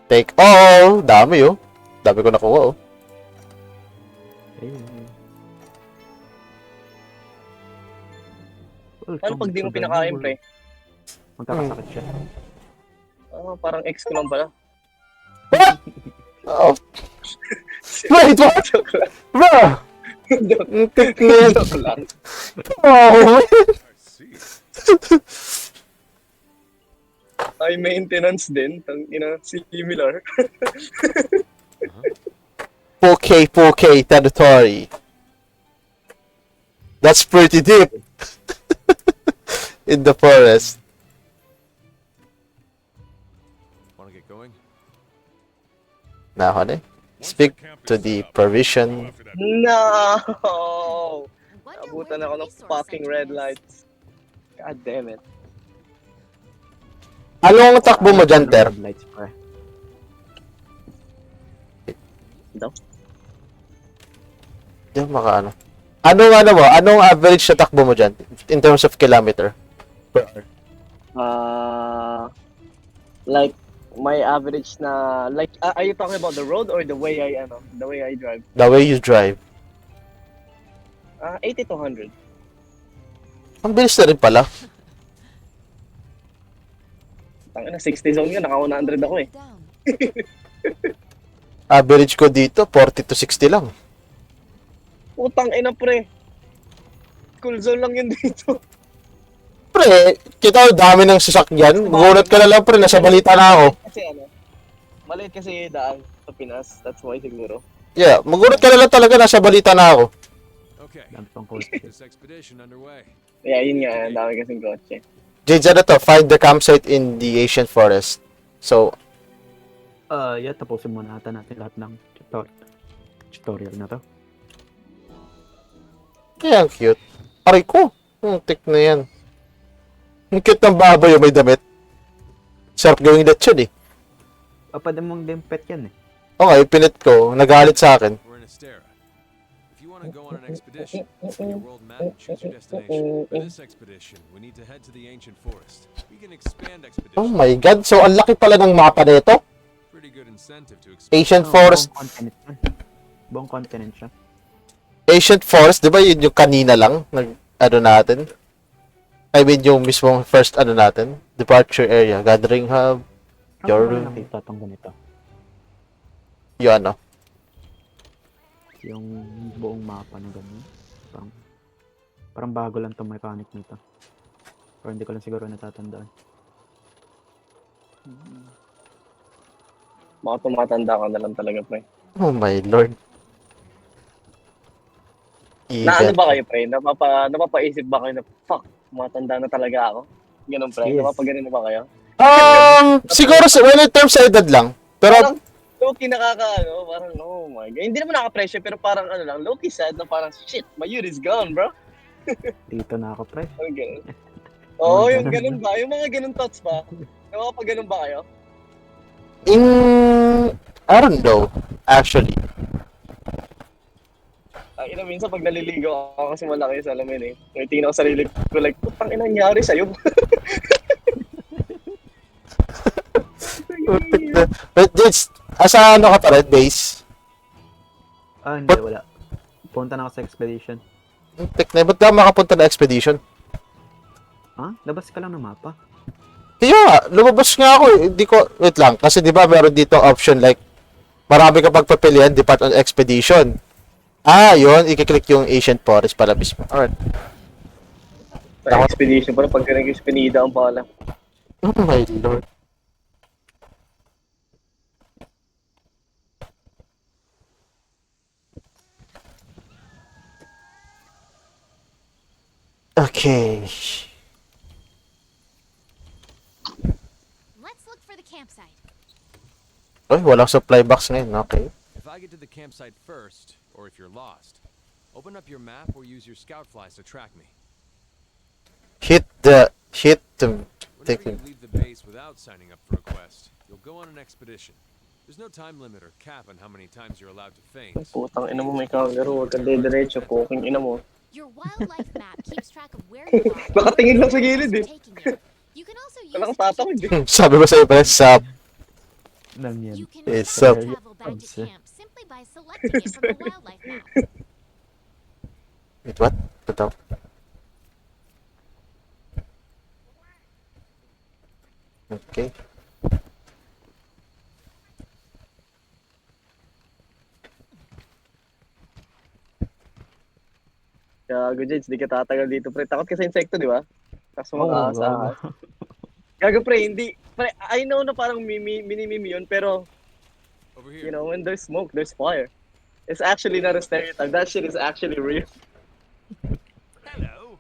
Take all! Dami oh. Dami ko nakuha oh. Eh. Paano pag di mo pinakain pre? Magkakasakit siya. Parang ex ko lang pala. Oh. Wait, what? Joke lang. Bro! Ang tit na yan. Joke lang. Oh, man. I see. High maintenance din. Similar. Poke territory. That's pretty deep. In the forest. Wanna get going? Now, speak to the provision. No! I wonder Abutan where ako the ng resource fucking center red is. lights. God damn it. Anong takbo mo dyan, Ter? Lights, pre. Diyan makaano. Anong average na takbo mo dyan? In terms of kilometer? Per hour. Like my average na are you talking about the road or the way I drive? The way you drive. 80 to 100. Ang bilis na rin pala. Tangina 60 zone nga, naka 100 ako eh. Average ko dito, 40 to 60 lang. Putang ina pre. Cool zone lang yun dito. Pre, kita dami ng sasakyan. Gulat ka na lang pre, nasa balita na ako. Kasi maliit kasi daan sa Pinas. That's why siguro. Yeah, magulat ka na lang talaga, nasa balita na ako. Okay. Dami pang coast. This expedition underway. Yeah, yun nga, ang dami kasing kotse. Jade, ano to? Find the campsite in the ancient forest. So, Yeah, tapusin muna natin lahat ng tutorial na to. kaya ang cute. Aray ko, ang tik na yan. Ang cute ng baboy yung may damit. Sarap gawing lechon eh. Pwede mong limpet yan eh. Okay, pinit ko. Nagalit sa akin. We're in Astera. If you want to go on an expedition, open your world map and choose your destination. For this expedition, we need to head to the ancient forest. We can expand Oh expedition. my god, so ang laki pala ng mapa nito. Pretty good incentive to expand. Ancient forest. Buong continent yan. Buong continent siya. Ancient forest, di ba yun yung kanina lang? Ano natin? I mean, yung mismong first ano natin? Departure area, gathering hub, Ano Your- ba nakita tong ganito? yung ano. Yung buong mapa na ganun. Parang bago lang tong mechanic nito. Pero hindi ko lang siguro natatandaan. Mga tumatanda ka na lang talaga pre. Oh my lord. Na ano Event. ba kayo pre? Napapaisip ba kayo na fuck, matanda na talaga ako? Ganun pre, Yes. napapaganon na ba kayo? Siguro well, in terms sa edad lang. Pero, Parang low-key parang oh my god. Hindi naman nakaka-pressure pero parang ano lang, low-key sad na parang shit, my youth is gone bro. Dito na ako, pre. Parang ganun. Oo, yung ganun ba? Yung mga ganun thoughts ba? Napapaganon ba kayo? I don't know, actually. Minsan pag naliligo ako kasi malaki sa alamin eh. May tingin ako sa sarili ko like, putang ina nangyari sa'yo. But it's, Sa ano ka pa rin, base? Hindi, wala. Punta na ako sa expedition. Tekne, ba't ka makapunta na expedition? Ha? Labas ka lang ng mapa. Kaya, lumabas nga ako eh. Hindi ko, wait lang. Kasi di ba meron dito option like, marami ka pagpapilian, depart on expedition. Yun, i-click yung Ancient Forest pala mismo. Alright. Sa expedition, parang pagka nag-expedida ang pala. Oh my lord. Okay. Let's look for the campsite. Uy, walang supply box ngayon. Okay. If I get to the campsite first, or if you're lost, open up your map or use your scout flies to track me. Hit the Whenever you leave the base without signing up for a quest, you'll go on an expedition. There's no time limit or cap on how many times you're allowed to feint. Putang ina mo, may kangaroo. Huwag kang diretso. Poking ina mo. Your wildlife map keeps track of where you are. Nakatingin lang sa gilid eh. Taking you. You can also use Walang it to tatakot keep eh. Sabi ba sa'yo pala, sub. Lang yan. You can It's also up. travel back It's to up. camp simply by selecting it from the wildlife map. Wait, what? Ito. Okay. Gago, Jades. Di ka tatagal dito, pre. Takot ka sa insekto, di ba? Kaso Oo, mga asa. gago. Gago, pre. Hindi. Pre, I know na parang mini-meme yun, pero, Over you here. know, when there's smoke, there's fire. It's actually not a stereotype. That shit is actually real. Hello.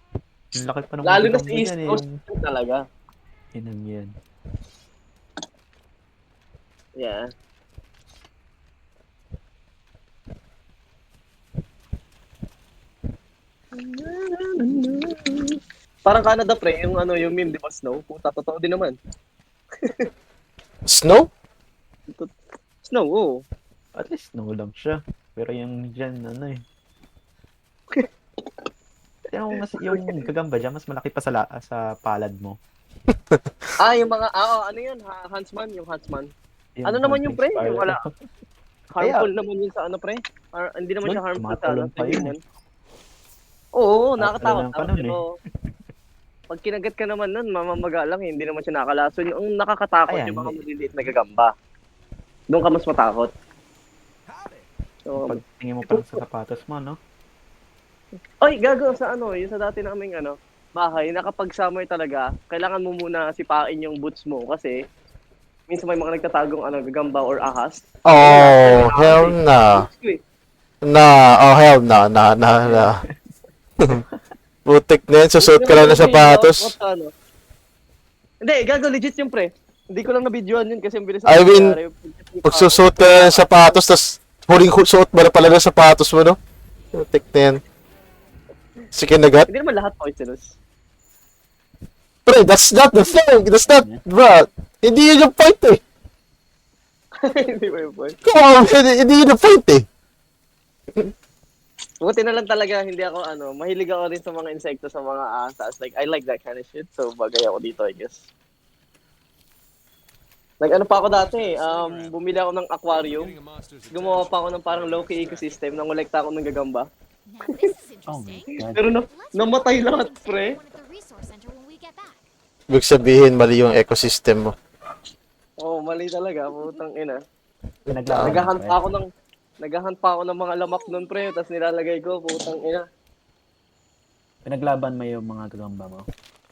Ang laki pa ng Lalo na magagamba sa East dyan, Coast yung- talaga. Inang yan. Yeah. Parang Canada, pre, yung ano, yung meme, di ba, snow? Puta, totoo din naman. Snow? Snow, oo. At least snow lang siya. Pero yung dyan, ano eh. Yung, yung gagamba dyan, mas malaki pa sa palad mo. Yung mga, ano yun, Huntsman, yung Huntsman. Yung Ano naman yung pre? hunting Yung wala. spiral. Harmful naman yun sa ano, pre? Hindi naman siya harmful sa ano, tumatulong pa sa yun human. Oo, nakakatakot. Tumatulong pa nun Pero, pag kinagat ka naman nun, mamamaga lang, hindi naman siya nakakalason. Yung nakakatakot, Ayan, yung mga hindi. maliliit na gagamba. Doon ka mas matakot. So, Pag tingin mo pa lang sa sapatos mo, no? Oy, gago sa ano, yung sa dati naming ano, bahay, na kapag summer talaga, kailangan mo muna sipain yung boots mo kasi minsan may mga nagtatagong ano, gagamba or ahas. Oh, hell na. Hell na. Putik na yan, susuot ka lang ng sapatos. Ano? Hindi, gago, legit yung pre. Hindi ko lang na-videoan yun kasi ang bilis I mean, nangyari. Pag susuot ka lang ng sapatos, tas huling suot mo na pala ng sapatos mo, no? Putik na yan. Si kinagat. Hindi naman lahat poisonous. Pre, that's not the thing. That's not, bro. Hindi yun yung point eh. Hindi ba yung point? Come on, hindi yun yung point eh. Buti na lang talaga, hindi ako ano, mahilig ako rin sa mga insekto, sa mga asas. Like, I like that kind of shit. So, bagay ako dito, I guess. Like, ano pa ako dati bumili ako ng aquarium. Getting a monster's Gumawa attention. pa ako ng parang low-key ecosystem, nangolekta ako ng gagamba. Now this is Oh my interesting. god. Pero Let's namatay review lahat, and pre. one at the resource center when we get back. Ibig sabihin, mali yung ecosystem mo. Oo, mali talaga, putang ina. Pinaglaban Naghahunt pre. pa ako ng mga lamak nun, pre, tapos nilalagay ko, putang ina. Pinaglaban mo yung mga gagamba mo.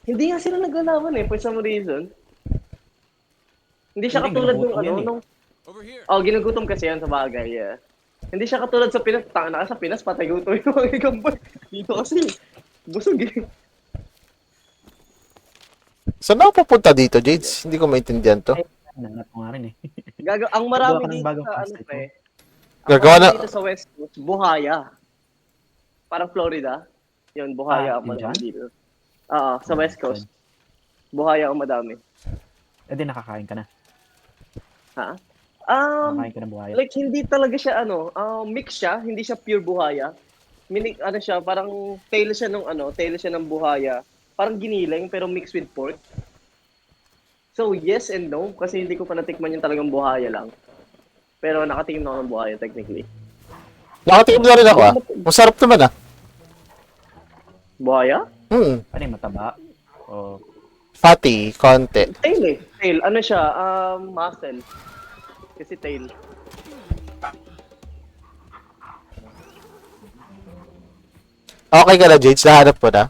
Hindi nga sila naglalaban for some reason. Hindi siya Hindi, katulad ginugutom nung yan eh. nung Over here. ginugutom kasi yan sa bagay, yeah. Hindi siya katulad sa Pinas, tanga sa Pinas, patay gutom yung mga gagamba. Dito kasi, busog eh. Saan ako pupunta dito, Jades? Hindi ko maintindihan to. Nangat ko nga rin eh. Ang marami Gagawa ka ng dito bagong sa ano, concept pre. mo. Ang Gagawa marami na- dito sa West Coast, buhaya. Parang Florida. Yun, buhaya ang yun madami dyan? dito. Sa West Coast. Buhaya ang madami. Eh di nakakain ka na. Ha? Nakakain ka na buhaya. Like, hindi talaga siya, mix siya, hindi siya pure buhaya. Siya, parang tail siya ng buhaya. Parang giniling, pero mixed with pork. So, yes and no, kasi hindi ko pa natikman yung talagang buhaya lang. Pero nakatingin na ako ng buhaya, technically. Nakatingin na rin ako ah. Masarap naman ah. Buhaya? Ano yung mataba? O, Fatty, konti. Tail eh. Tail. Ano siya? Muscle. Kasi tail. Okay ka na, Jades? Nahanap mo na?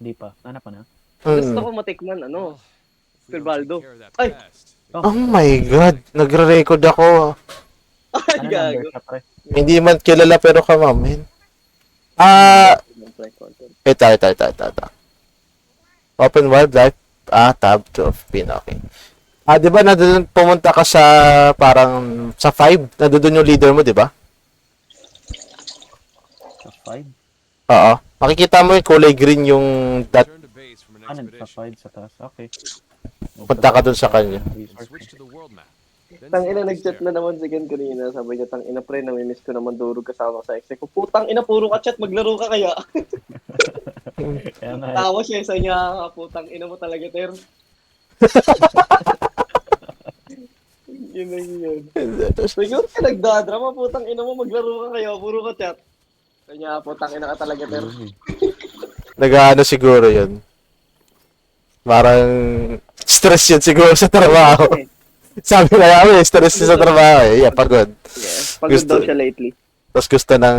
hindi pa. Hanap pa na. Gusto ko matikman, ano? If we don't Squirbaldo. take care of that Ay! pest, Oh my God. Nagre-record ako. Ay, Ano gago. number siya, pre? Hindi man kilala pero kamamin. Ito. Open wildlife. Tab 2 of pin. Okay. Di ba nandun pumunta ka sa parang sa 5? Nandun yung leader mo, di ba? Sa 5? Oo. Makikita mo yung kulay green yung dot. return to base from an Ano, sa expedition 5 sa taas? Okay. Punta ka dun sa kanya. and switch to the world map. Then Tangina, see what's nag-chat there. na naman si Ken kanina. Sabi niya, tangina pre, namimiss ko naman durog kasama sa ex ko. Putang ina, puro ka chat, maglaro ka kaya. Kaya nga, Tawa siya sa niya, putang ina mo talaga, Ter. Yun lang yun. Siguro ka nagdadrama, putang ina mo, maglaro ka kaya, puro ka chat. Kanya, putang ina ka talaga, Ter. Nag-ano siguro yun. Parang stress yun siguro sa trabaho. Sabi na namin, stress yun sa trabaho eh. Yeah, pagod. Yes, pagod daw siya lately. Tapos gusto ng,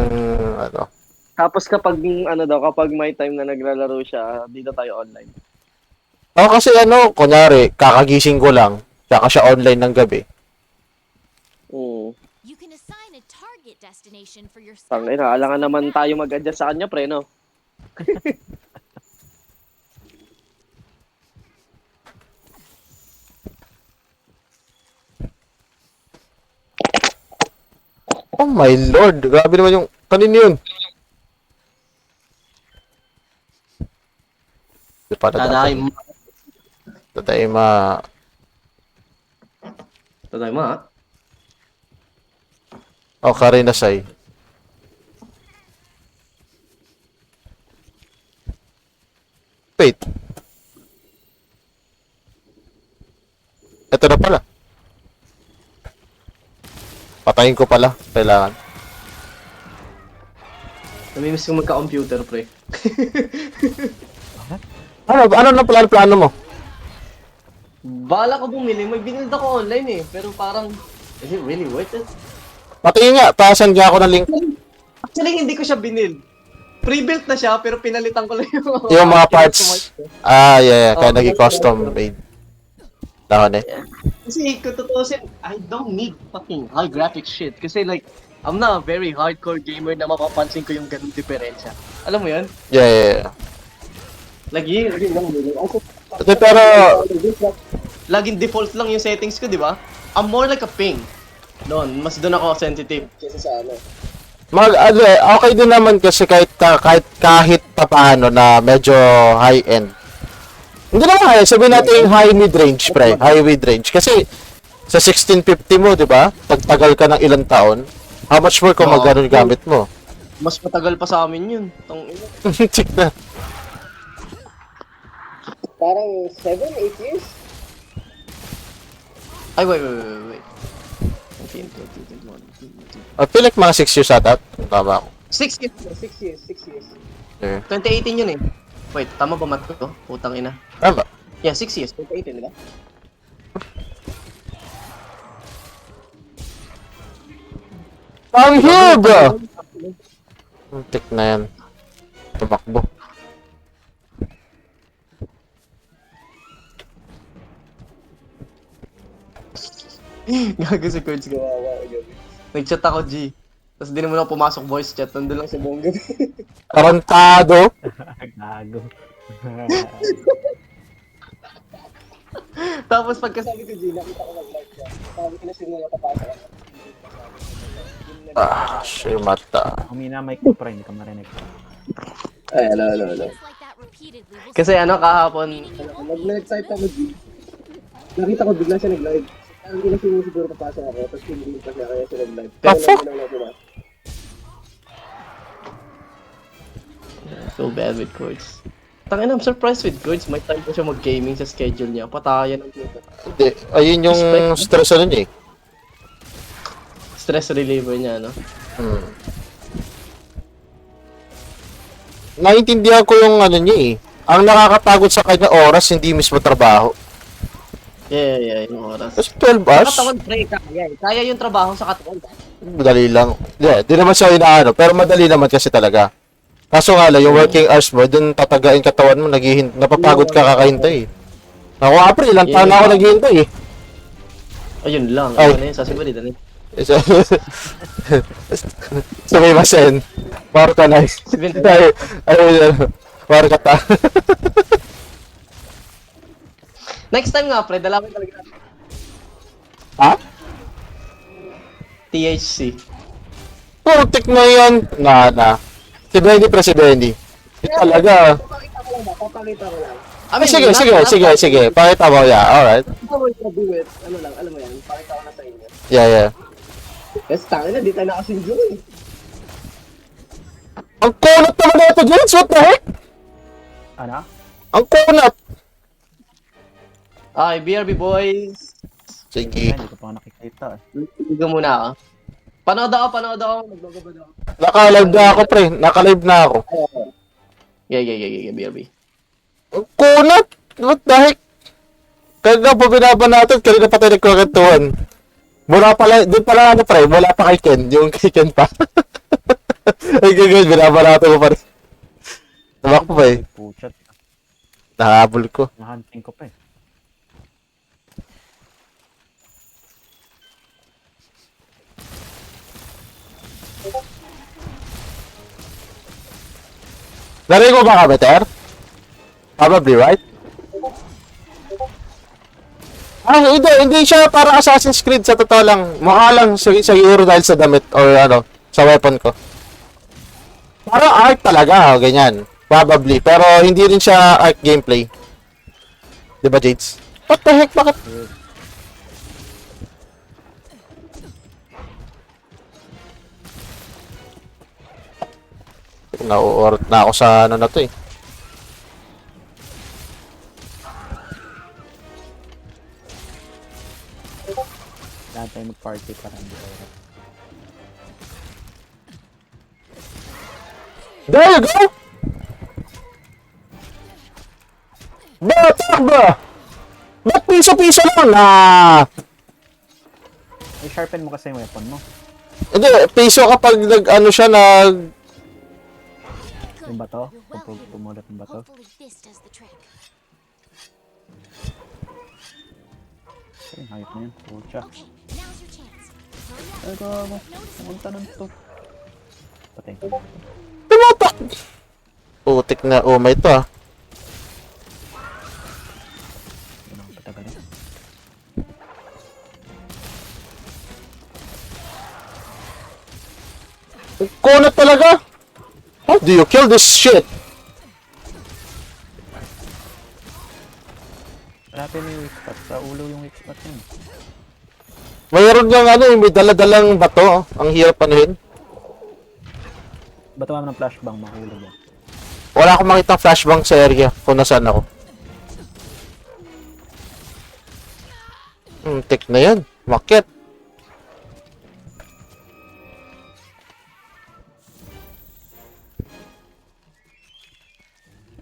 ano, Tapos kapag, ano daw, kapag may time na naglalaro siya, dito tayo online. kasi ano, kunyari, kakagising ko lang, tsaka siya online ng gabi. Oo. You can assign a target destination for your Tangina, alangan naman tayo mag-adjust sa kanya, pre, no? Oh my lord, grabe naman yung, kanino yun? Di pa natatay. Tatay ma, Tatay mo, ha? oh, Karina Sai. Wait. Ito na pala. Patayin ko pala, kailangan. Namimiss ko magka-computer, pre. Ano na plano mo? Bala ko bumili, may binild ako online eh. Pero parang, is it really worth it? Patingin nga, pasan nga ako ng link. Actually, hindi ko siya binild. Pre-built na siya, pero pinalitan ko lang Yung mga parts. Yeah, kaya Oh, naging custom made. Dahon eh. Kasi kung tutusin, I don't need fucking high graphics shit. Kasi like, I'm not a very hardcore gamer na mapapansin ko yung ganung diferensya. Alam mo yun? Yeah. Like, yun lang. Ito, pero, Laging default lang yung settings ko, di ba? I'm more like a ping. Doon, mas doon ako sensitive. Kasi sa ano. okay din naman kasi kahit papaano na medyo high-end. Hindi naman high, sabihin natin yung high mid-range, pre. High mid-range. Kasi, sa 1650 mo, di ba? Pagtagal ka ng ilang taon, how much more kung magkano yung gamit mo? Mas matagal pa sa amin yun. Tong ina. Check na. Parang 7, 8 years? Ay, wait. 20, 21, I feel like mga 6 years ata. Tama ako. 6 years. Yeah. 2018 yun eh. Wait, tama ba math ko? Putang ina. Tama. Yeah, 6 years. 2018, di ba? I'm here, bro! Tik na yan. Tumakbo. Gago si Kurtz, gawawa ko gabi. Nag-chat ako, G. Tapos di naman ako pumasok voice chat. Nandun lang sa buong gabi. Tarantado. gago. Tapos pagkasabi ko, G, nakita ko mag-live siya. Sabi ko na sino na kapasok ako. Shimata. Humina mic mo, pre. Hindi ka marinig. Ay, hello. Just like that repeatedly will Kasi ano, kahapon, nag-type ako, G. Nakita ko bigla siya nag-live. Hindi na siguro papasok ako, tapos hindi pa siya kaya siya nag-live. The fuck? So bad with Kurtz. Tangina, I'm surprised with Kurtz. May time pa siya mag-gaming sa schedule niya. Patayan ang puta. Hindi. Ayun yung stress ano niya eh. Stress reliever niya, no? Naiintindihan ko yung ano niya eh. Ang nakakapagod sa kanya oras, hindi mismo trabaho. Yeah, yung oras. Kasi 12 Sa hours, katawan, pre, kaya eh. Kaya yung trabaho sa katawan. madali lang. Di naman siya inaano, pero madali naman kasi talaga. Kaso nga lang, yung working hours mo, dun tatagain katawan mo, napapagod ka kakahintay eh. Ako nga pre, ilang taon na ako naghihintay eh. Ayun lang. Ay. Ano yun? Sasibari, dali. Sumimasen. Paro ka na. Paro ka ta. Next time nga, pre, dalawin talaga natin. Ha? THC. Putik na yan. Na. Si Bendy pre, si Bendy. Yun talaga. Papakita ko lang. Ay, sige. Pakita mo, yeah. Alright. Ikaw mo yung do it. Ano lang, alam mo yan. Pakita ko na sa inyo. Yeah. Kasi tangin na, di tayo nakasinjo eh. Ang kunat naman na ito, James. What the heck? Ano? Ang kunat. Okay, BRB boys. Sige. Ay, hindi ko pa nakikita eh. Ligo muna ako. Panood ako. Magbababad ako. Naka-live na ako, pre. Naka-live na ako. Yeah, BRB. Ang kunat. What the heck? Kanina po binabanatan, kanina pa tayo nagkwakentuhan. Mula pala, doon pala ano pre, mula pa kay Ken, yung kay Ken pa. Ay gagawin, binabanatan ko pa rin. Tumakbo pa eh. Puchat. Nahabol ko. Nahunting ko pa eh. Narinig mo ba kami, Ter? Probably, right? Hindi siya para Assassin's Creed sa totoo lang. Mukha lang siguro dahil sa damit or ano, sa weapon ko. Parang art talaga, ganyan. Probably, pero hindi rin siya art gameplay. 'Di ba, Jades? What the heck, bakit? Nauorot na ako sa ano na to eh. Lahat tayo mag-party para hindi tayo. There you go! Batak ba? Ba't piso-piso lang na? I-sharpen mo kasi yung weapon mo. Hindi, piso kapag nag-ano siya nag... Yung bato? You're Kapag welcome. tumulat yung bato. Hopefully this does the trick. Ay, hayop na yun. Pucha. Okay, now's your chance. Hurry up. Ay, gago. Pumunta nun to. Patay. Tumatak! Putik na umay to ah. Yun ang patagal eh. Kunat talaga! How do you kill this shit? Hanapin mo yung weak spot. Sa ulo yung weak spot yun. Mayroon niyang ano, may daladalang bato. Ang hirap anuhin. Bato mo ng flashbang, mahulog yan. Wala akong makitang flashbang sa area kung nasaan ako. Tik na yan. Makit.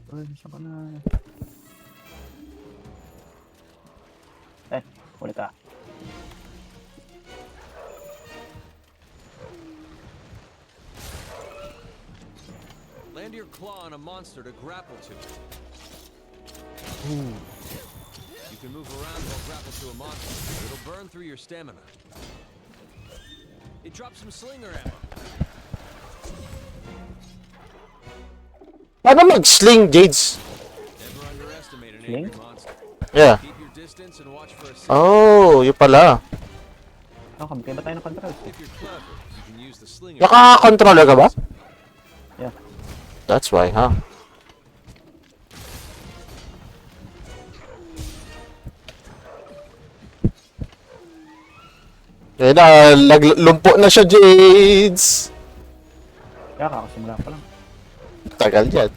Uy, saan ka na? Huli ka. Land your claw on a monster to grapple to. You can move around while grappled to a monster. It'll burn through your stamina. It drops some slinger ammo. Paano mag-sling, Jades? Never underestimate an Link? angry monster. Yeah. Keep your distance and watch for a signal. Oh, yun pala. Kampi ba tayo ng control? If you're clever, you can use the slinger. Naka-controller ka ba? Yeah. That's why, huh? Ayun na, lumpo na siya, Jades! Kaya kakasimula pa lang. Tagal yan.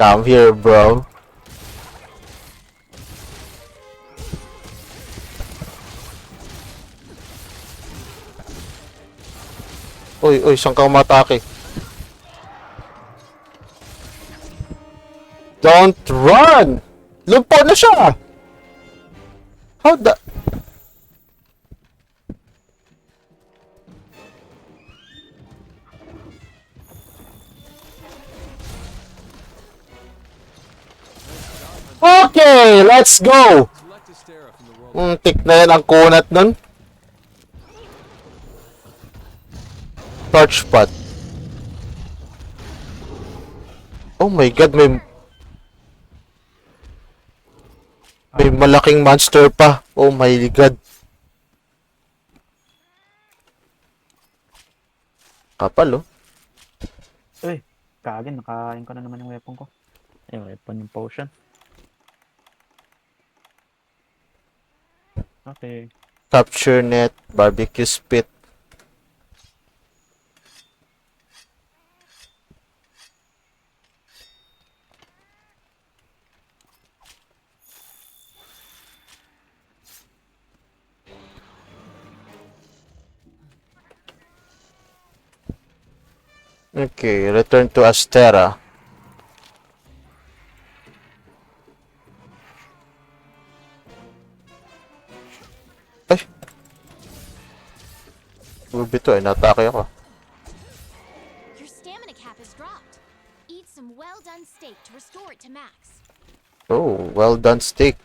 Come here, bro. Uy, uy, saan ka umatake? Don't run! Lumpo na siya! How the... Okay, let's go! Select Astera from the world. Tik na yan ang kunat nun. Torch pot. Oh my god, may malaking monster pa. Oh my god. Kapal, oh. Uy, kagin, nakain ko na naman yung weapon ko. Yung weapon, yung potion. Okay. Capture net, barbecue spit. Okay, return to Astera. Ay! Grabe to, natake ako. Your stamina cap is dropped. Eat some well-done steak to restore it to max. Oh, well done steak.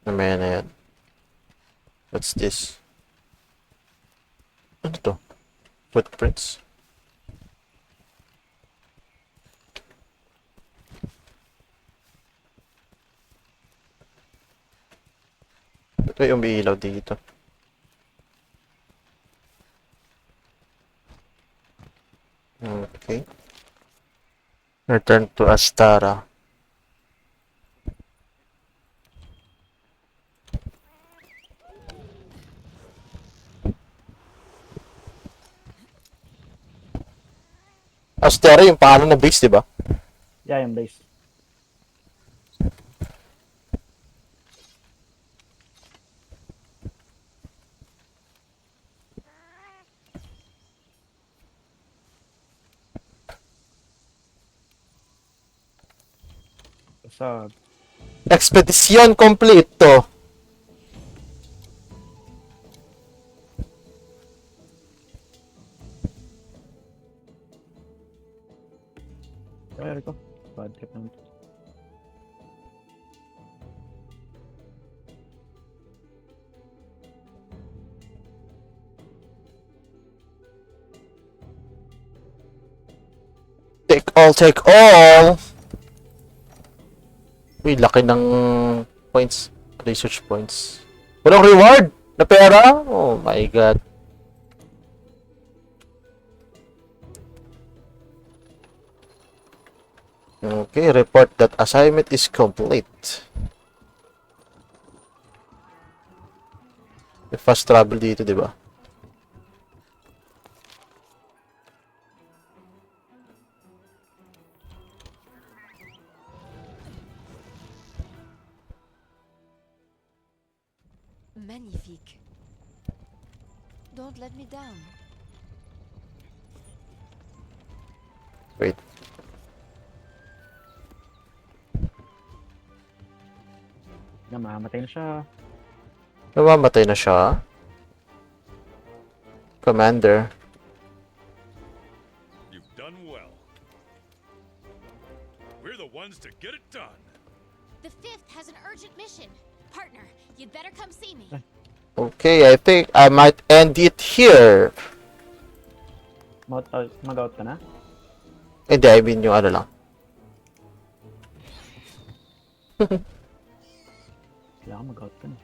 Mamaya na yan. What's this? Ano to? Footprints. Ito yung umiilaw dito. Okay. Return to Astara. Astera yung pangalan na base, di ba? Yeah, yung base. Sa Expedition complete to. Kaya ko. Bad trip naman. Take all, take all! Uy, laki ng points. Research points. Walang reward na pera? Oh my god. Okay, report that assignment is complete. May fast travel dito, di ba? Magnifique. Don't let me down. Wait. Namamatay na siya. Namamatay na siya. Commander. You've done well. We're the ones to get it done. The 5th has an urgent mission. Partner, you'd better come see me. Okay, I think I might end it here. Mag-out ka na? Hindi, I mean yung ano lang. Kailangan mag-out ka na.